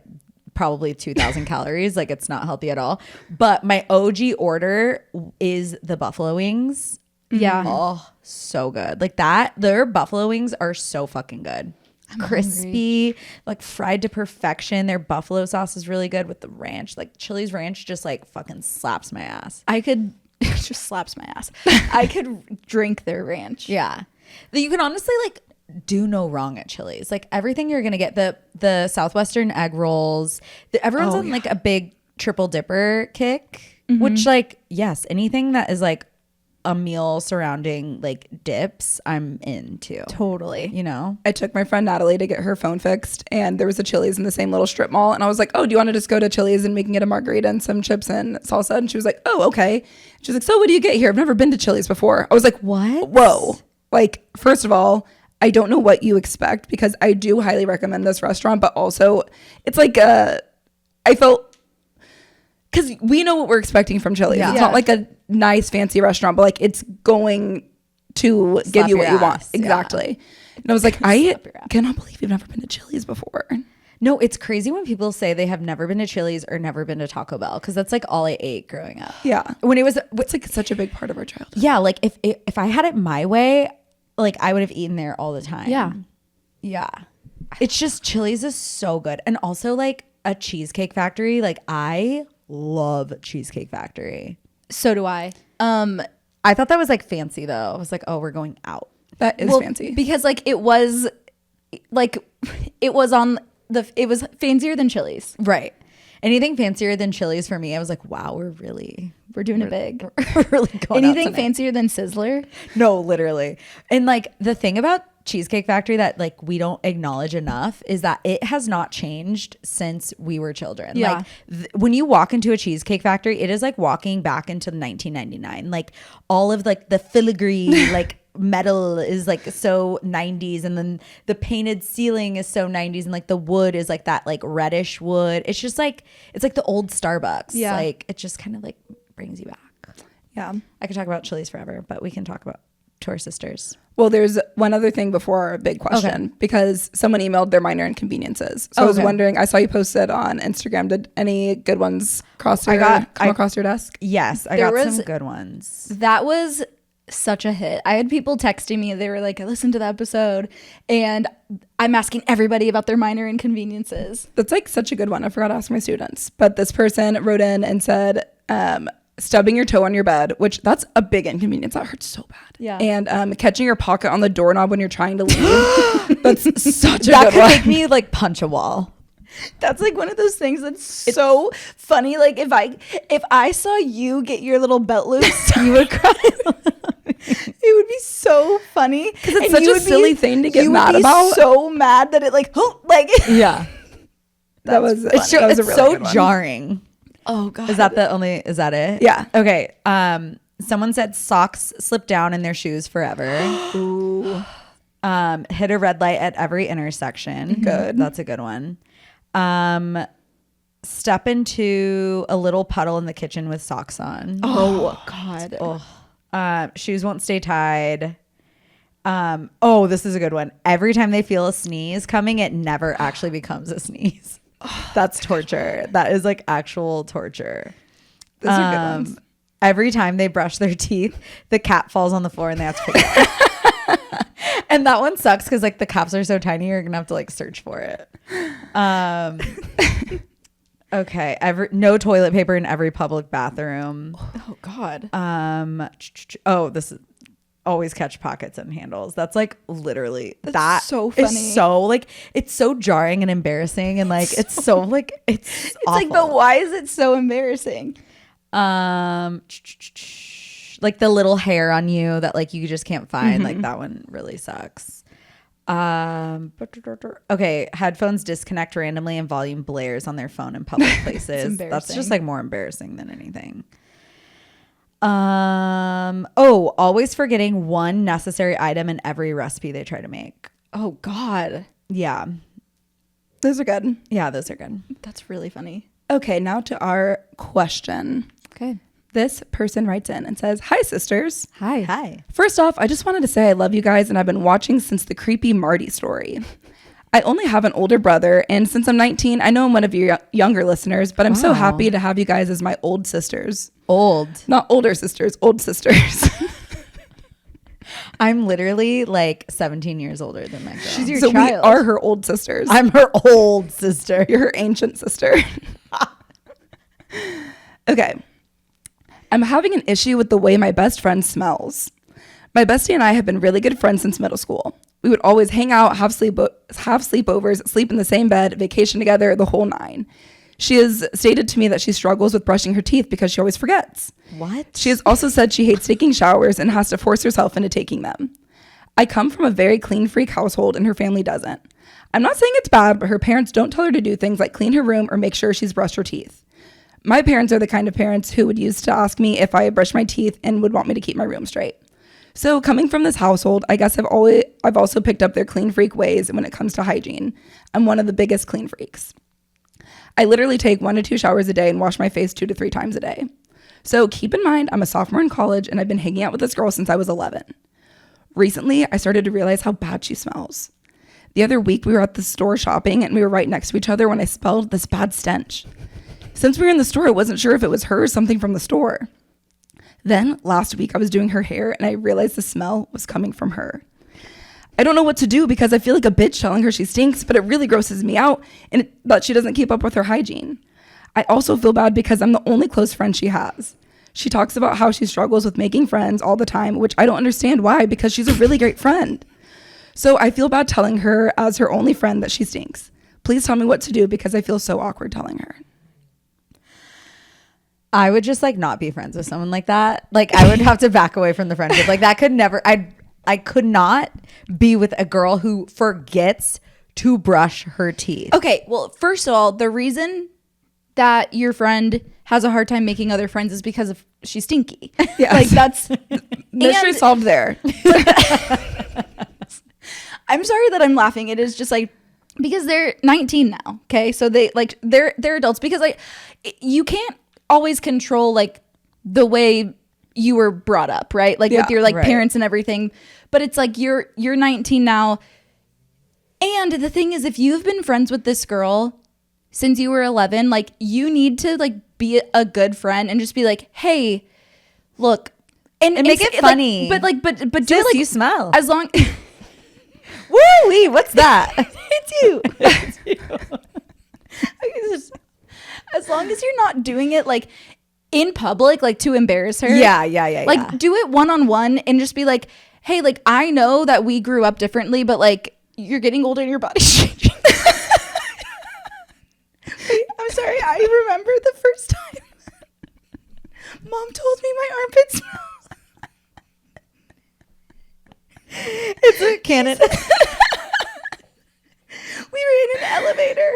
probably 2,000 calories. Like, it's not healthy at all. But my OG order is the buffalo wings. Yeah. Oh, so good. Like that, their buffalo wings are so fucking good. Crispy, like fried to perfection. Their buffalo sauce is really good with the ranch. Like Chili's ranch just like fucking slaps my ass. I could just slaps my ass. I could drink their ranch. Yeah. You can honestly like do no wrong at Chili's. Like everything you're going to get, the Southwestern egg rolls, everyone's on like a big triple dipper kick, which like, yes, anything that is like a meal surrounding like dips, I'm into. Totally. You know? I took my friend Natalie to get her phone fixed, and there was a Chili's in the same little strip mall, and I was like, oh, do you want to just go to Chili's and we can get a margarita and some chips and salsa? And she was like, oh, okay. She was like, so what do you get here? I've never been to Chili's before. I was like, What? Whoa. Like, first of all, I don't know what you expect, because I do highly recommend this restaurant, but also it's like I felt, because we know what we're expecting from Chili's. Yeah. It's not like a nice fancy restaurant, but like it's going to give you what you want. Exactly. And I was like, I cannot believe you've never been to Chili's before. No, it's crazy when people say they have never been to Chili's or never been to Taco Bell, because that's like all I ate growing up. Yeah. When it was, It's like such a big part of our childhood. yeah, like if I had it my way, like I would have eaten there all the time. Yeah. Yeah. It's just Chili's is so good. And also like a Cheesecake Factory. Like I love Cheesecake Factory. So do I. I thought that was like fancy though. I was like, oh, we're going out. That is fancy. Because like it was it was fancier than Chili's. Right. Anything fancier than Chili's for me, I was like, wow, we're Doing it big. we're really going out Anything tonight. fancier than Sizzler? No, literally. And like the thing about Cheesecake Factory that like we don't acknowledge enough is that it has not changed since we were children. Yeah. Like when you walk into a Cheesecake Factory, it is like walking back into 1999. Like all of like the filigree like metal is like so 90s, and then the painted ceiling is so 90s, and like the wood is like that like reddish wood. It's just like it's like the old Starbucks. Yeah. Like it just kind of like brings you back. Yeah. I could talk about Chili's forever, but we can talk about to our sisters. Well, there's one other thing before our big question, because someone emailed their minor inconveniences. So I was wondering, I saw you posted on Instagram. Did any good ones come across your desk? Yes, I There got was- some good ones. That was such a hit. I had people texting me. They were like, I listened to the episode and I'm asking everybody about their minor inconveniences. That's like such a good one. I forgot to ask my students. But this person wrote in and said, stubbing your toe on your bed, which that's a big inconvenience. That hurts so bad. Yeah. And catching your pocket on the doorknob when you're trying to leave. That's such a That good could one. make me like punch a wall. That's like one of those things that's so funny. Like if I saw you get your little belt loose, you would cry. It would be so funny because it's such a silly thing to get mad about. So mad that it like Yeah. that was It's that was a it's really so good one. jarring. Oh god. Is that it? Yeah. Okay. Someone said socks slip down in their shoes forever. Ooh. Hit a red light at every intersection. Good. That's a good one. Step into a little puddle in the kitchen with socks on. Oh god. Shoes won't stay tied. This is a good one. Every time they feel a sneeze coming, it never actually becomes a sneeze. That's torture. That is like actual torture. Those are good ones. Every time they brush their teeth, the cap falls on the floor and they have to pick it up. And that one sucks because like the caps are so tiny, you're gonna have to like search for it. Okay. No toilet paper in every public bathroom. Oh god. This is always catch pockets and handles. That's like literally That's so is funny. so like it's so jarring and embarrassing and like it's so like it's Like the why is it so embarrassing? like the little hair on you that like you just can't find. Like that one really sucks. Okay, headphones disconnect randomly and volume blares on their phone in public places. That's just like more embarrassing than anything. Always forgetting one necessary item in every recipe they try to make. Oh god. Yeah. Those are good. Yeah, those are good. That's really funny. Okay, now to our question. Okay. This person writes in and says, "Hi, sisters. Hi. First off, I just wanted to say I love you guys, and I've been watching since the creepy Marty story. I only have an older brother, and since I'm 19, I know I'm one of your younger listeners, but I'm so happy to have you guys as my old sisters. Not older sisters, old sisters." I'm literally like 17 years older than my girl. She's your So we child. are her old sisters. I'm her old sister. You're her ancient sister. Okay. I'm having an issue with the way my best friend smells. My bestie and I have been really good friends since middle school. We would always hang out, have sleepovers, sleep in the same bed, vacation together, the whole nine. She has stated to me that she struggles with brushing her teeth because she always forgets. What? She has also said she hates taking showers and has to force herself into taking them. I come from a very clean freak household and her family doesn't. I'm not saying it's bad, but her parents don't tell her to do things like clean her room or make sure she's brushed her teeth. My parents are the kind of parents who would used to ask me if I brushed my teeth and would want me to keep my room straight. So coming from this household, I guess I've also picked up their clean freak ways when it comes to hygiene. I'm one of the biggest clean freaks. I literally take 1 to 2 showers a day and wash my face 2 to 3 times a day. So keep in mind, I'm a sophomore in college and I've been hanging out with this girl since I was 11. Recently, I started to realize how bad she smells. The other week, we were at the store shopping and we were right next to each other when I smelled this bad stench. Since we were in the store, I wasn't sure if it was her or something from the store. Then last week, I was doing her hair and I realized the smell was coming from her. I don't know what to do because I feel like a bitch telling her she stinks, but it really grosses me out and that she doesn't keep up with her hygiene. I also feel bad because I'm the only close friend she has. She talks about how she struggles with making friends all the time, which I don't understand why because she's a really great friend. So I feel bad telling her as her only friend that she stinks. Please tell me what to do because I feel so awkward telling her. I would just like not be friends with someone like that. Like I would have to back away from the friendship. Like that could never, I could not be with a girl who forgets to brush her teeth. Okay, well, first of all, the reason that your friend has a hard time making other friends is because of she's stinky. Yes. Like that's mystery solved there. I'm sorry that I'm laughing. It is just like because they're 19 now. Okay, so they're adults because like you can't always control like the way you were brought up, right? Like with your like parents and everything. But it's like you're 19 now. And the thing is, if you've been friends with this girl since you were 11, like you need to like be a good friend and just be like, hey, look, and make it funny. Like, but do Just it like you smell. as long. Woo-wee, what's that? It's you. It's you. As long as you're not doing it like in public, like to embarrass her. Yeah. Like do it one-on-one and just be like, hey, like I know that we grew up differently, but like you're getting older and your body's changing. Wait, I'm sorry. I remember the first time Mom told me my armpits smell. It's a canon. We were in an elevator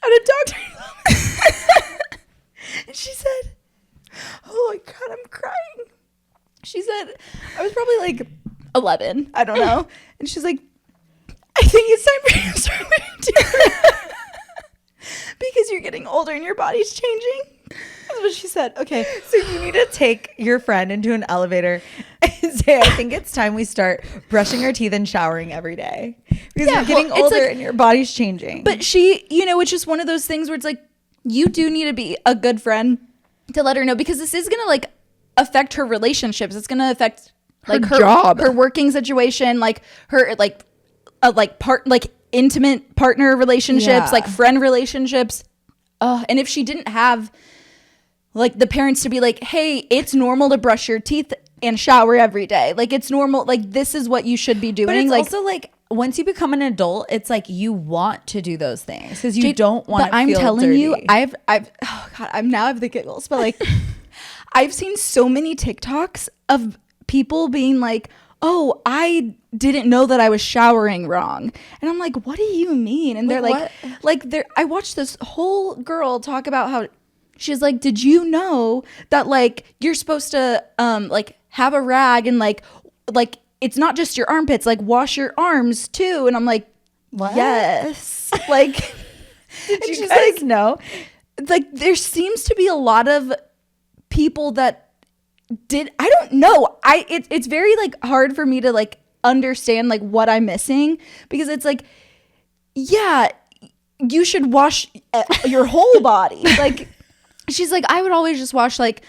at a doctor's office. And she said, oh my God, I'm crying. She said, I was probably like 11. I don't know. And she's like, I think it's time for you to start wearing deodorant. Because you're getting older and your body's changing. That's what she said. Okay. So you need to take your friend into an elevator and say, I think it's time we start brushing our teeth and showering every day. Because you're getting older and your body's changing. But she, it's just one of those things where it's like, you do need to be a good friend to let her know because this is going to like affect her relationships. It's going to affect like her job, her working situation, like her intimate partner relationships, like friend relationships. And if she didn't have like the parents to be like, hey, it's normal to brush your teeth and shower every day. Like it's normal. Like this is what you should be doing. But it's like, also like once you become an adult, it's like you want to do those things because you don't want to feel dirty. I'm telling you, I've oh God, I have the giggles, but like I've seen so many TikToks of people being like, oh, I didn't know that I was showering wrong. And I'm like, what do you mean? And they're like, I watched this whole girl talk about how she's like, did you know that like you're supposed to like have a rag and like it's not just your armpits, like wash your arms too. And I'm like, what? Yes. Like, did you guys know? Like there seems to be a lot of people that I don't know. It's very like hard for me to like understand like what I'm missing because it's like, yeah, you should wash your whole body. Like she's like, I would always just wash like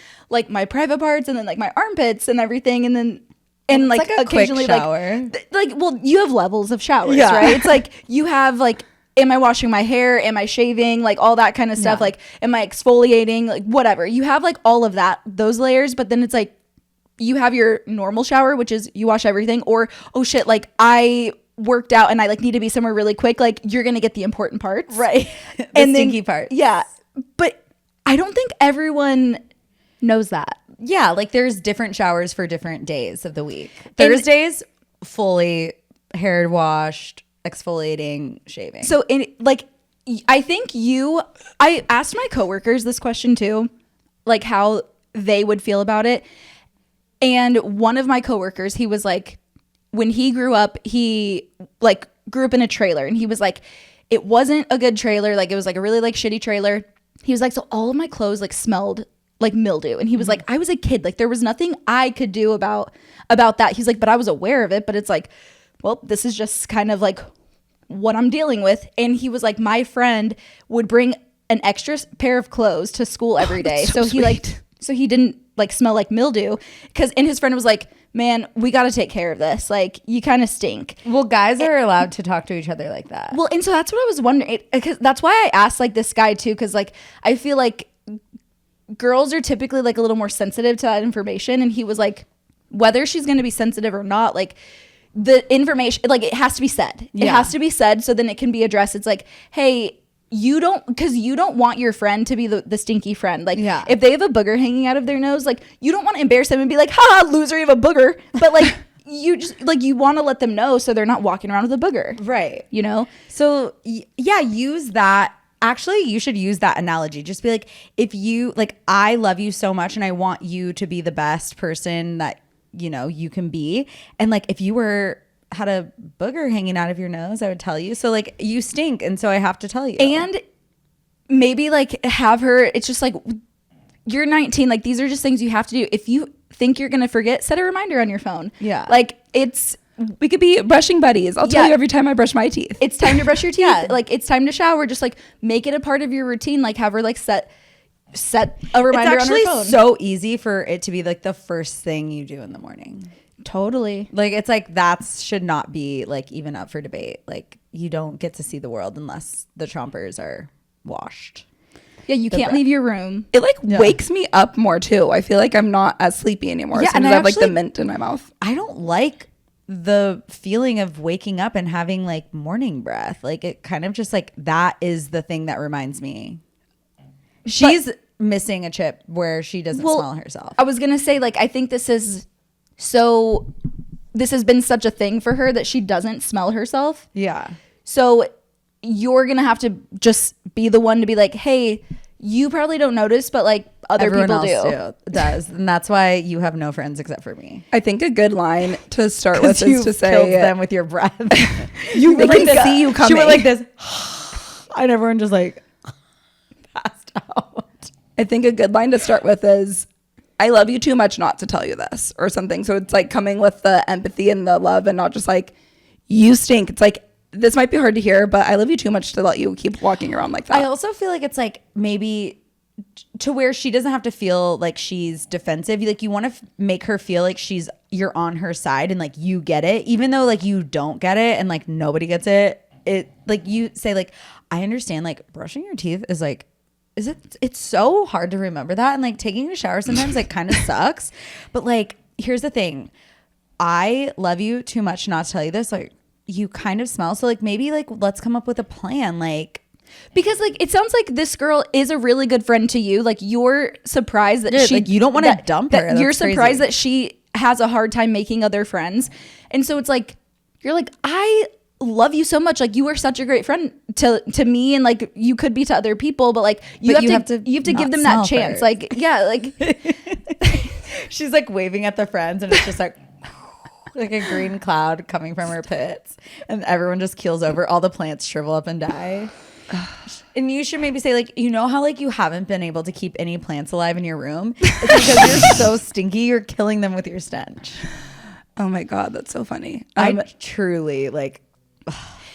my private parts and then like my armpits and everything. And then, and like a occasionally quick shower. Like, well, you have levels of showers, right? It's like you have like am I washing my hair? Am I shaving? Like all that kind of stuff. Like, am I exfoliating? Like whatever. You have like all of that, those layers, but then it's like you have your normal shower, which is you wash everything, or, oh shit, like I worked out and I like need to be somewhere really quick. Like you're going to get the important parts. Right. And stinky parts. Yeah. But I don't think everyone knows that. Yeah. Like there's different showers for different days of the week. Thursdays, fully hair washed, exfoliating, shaving. So I think I asked my coworkers this question too, like how they would feel about it. And one of my coworkers, he was like, when he grew up, he like grew up in a trailer, and he was like, it wasn't a good trailer. Like it was like a really like shitty trailer. He was like, so all of my clothes like smelled like mildew. And he was like, I was a kid. Like there was nothing I could do about that. He's like, but I was aware of it. But it's like, well, this is just kind of like what I'm dealing with. And he was like, my friend would bring an extra pair of clothes to school every day. So he didn't like smell like mildew. And his friend was like, man, we got to take care of this. Like you kind of stink. Well, guys are allowed to talk to each other like that. Well, and so that's what I was wondering. Because that's why I asked like this guy too. Because like, I feel like girls are typically like a little more sensitive to that information. And he was like, whether she's going to be sensitive or not, like the information, like it has to be said. It has to be said so then it can be addressed. It's like, hey, you don't want your friend to be the stinky friend. Like if they have a booger hanging out of their nose, like you don't want to embarrass them and be like, ha, loser, you have a booger. But like you just like, you want to let them know so they're not walking around with a booger. Right. You know? So yeah, use that. Actually, you should use that analogy. Just be like, if you like, I love you so much and I want you to be the best person that, you know, you can be. And like, if you had a booger hanging out of your nose, I would tell you. So like, you stink. And so I have to tell you. And maybe like have her, it's just like, you're 19. Like these are just things you have to do. If you think you're going to forget, set a reminder on your phone. Yeah. Like we could be brushing buddies. I'll tell you every time I brush my teeth. It's time to brush your teeth. Like it's time to shower. Just like make it a part of your routine. Like have her like set a reminder on her phone. It's actually so easy for it to be like the first thing you do in the morning. Totally. Like it's like that should not be like even up for debate. Like you don't get to see the world unless the chompers are washed. Yeah, you can't leave your room. It like wakes me up more too. I feel like I'm not as sleepy anymore as soon as I have like the mint in my mouth. I don't like the feeling of waking up and having like morning breath. Like it kind of just like that is the thing that reminds me. She's missing a chip where she doesn't smell herself. I was gonna say like I think this has been such a thing for her that she doesn't smell herself. Yeah. So you're gonna have to just be the one to be like, hey, you probably don't notice, but like Everyone people else does. And that's why you have no friends except for me. I think a good line to start with is to say killed them with your breath. You really see you coming. She went like this. And everyone just like passed out. I think a good line to start with is, I love you too much not to tell you this, or something. So it's like coming with the empathy and the love and not just like, you stink. It's like, this might be hard to hear, but I love you too much to let you keep walking around like that. I also feel like it's like maybe to where she doesn't have to feel like she's defensive. Like you want to make her feel like you're on her side and like you get it, even though like you don't get it and like nobody gets it. It like you say like, I understand like brushing your teeth is like, it's so hard to remember that, and like taking a shower sometimes like kind of sucks, but like here's the thing, I love you too much not to tell you this, like you kind of smell, so like maybe like let's come up with a plan, like because like it sounds like this girl is a really good friend to you, like you're surprised that she like you don't want to dump her, that you're surprised that she has a hard time making other friends, and so it's like you're like, I love you so much, like you are such a great friend to me, and like you could be to other people, but like you have to give them that chance first. Like yeah, like she's like waving at the friends and it's just like a green cloud coming from her pits and everyone just keels over, all the plants shrivel up and die. And you should maybe say like, you know how like you haven't been able to keep any plants alive in your room, it's because you're so stinky, you're killing them with your stench. Oh my God, that's so funny. I truly like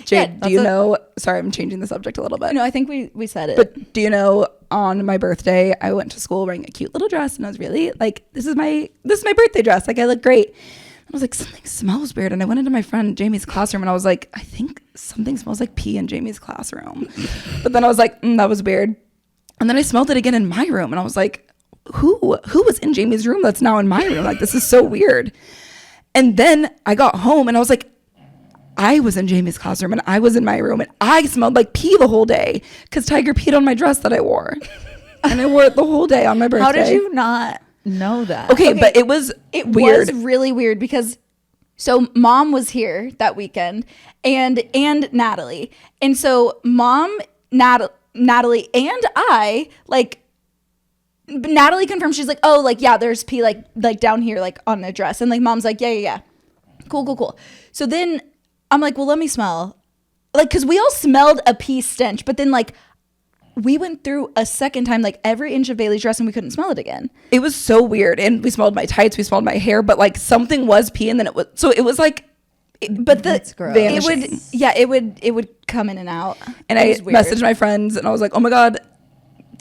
Jade, do you know, sorry, I'm changing the subject a little bit. No, I think we said it. But do you know, on my birthday, I went to school wearing a cute little dress and I was really like, this is my birthday dress. Like I look great. I was like, something smells weird. And I went into my friend Jamie's classroom and I was like, I think something smells like pee in Jamie's classroom. But then I was like, that was weird. And then I smelled it again in my room. And I was like, who was in Jamie's room that's now in my room? Like, this is so weird. And then I got home and I was like, I was in Jamie's classroom and I was in my room and I smelled like pee the whole day because Tiger peed on my dress that I wore. And I wore it the whole day on my birthday. How did you not know that? Okay, but it was weird. It was really weird because so mom was here that weekend and Natalie. And so mom, Natalie and I, like, Natalie confirmed, she's like, oh, like, yeah, there's pee like down here, like on the dress. And like mom's like, yeah. Cool. So then I'm like, well, let me smell. Like, because we all smelled a pee stench, but then like we went through a second time, like every inch of Bailey's dress and we couldn't smell it again. It was so weird. And we smelled my tights, we smelled my hair, but like something was pee and then it was like, but That's gross. it would come in and out. And I messaged my friends and I was like, oh my God,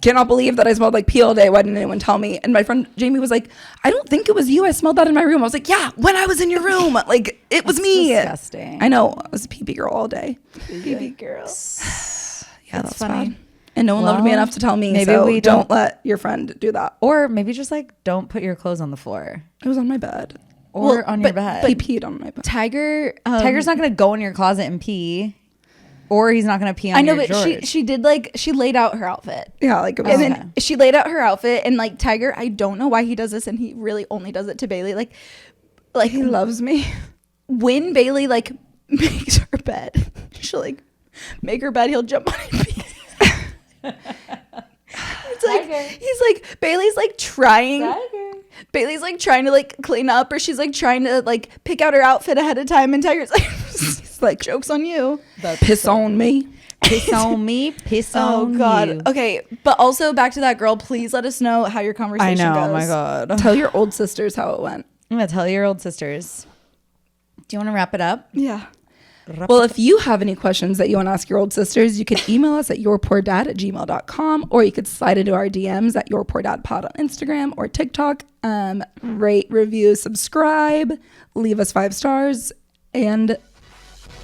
cannot believe that I smelled like pee all day. Why didn't anyone tell me? And my friend Jamie was like, I don't think it was you. I smelled that in my room. I was like, yeah, when I was in your room. Like, it was me. Disgusting. I know. I was a pee girl all day. Pee girl. Yeah, that's funny. bad. And no one loved me enough to tell me. Maybe so we don't let your friend do that. Or maybe just like don't put your clothes on the floor It was on my bed. or on your bed. He peed on my bed. Tiger's Tiger's not gonna go in your closet and pee, or he's not gonna pee on I know, your but drawers. she did like she laid out her outfit. Yeah, like it was. And then she laid out her outfit and like Tiger, I don't know why he does this and he really only does it to Bailey. Like he loves me. when Bailey like makes her bed, she'll like make her bed, he'll jump on it and pee. It's like he's like Bailey's like trying to like clean up, or she's like trying to like pick out her outfit ahead of time, and Tiger's like he's like, joke's on you. Piss on me. Piss on me, piss on you. Okay, but also back to that girl, please let us know how your conversation goes. Oh my God. Tell your old sisters how it went. I'm gonna tell your old sisters. Do you want to wrap it up? Yeah. Well, if you have any questions that you want to ask your old sisters, you can email us at yourpoordad@gmail.com, or you could slide into our DMs at yourpoordadpod on Instagram or TikTok. Rate, review, subscribe, leave us 5 stars, and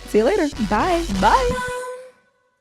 see you later. Bye.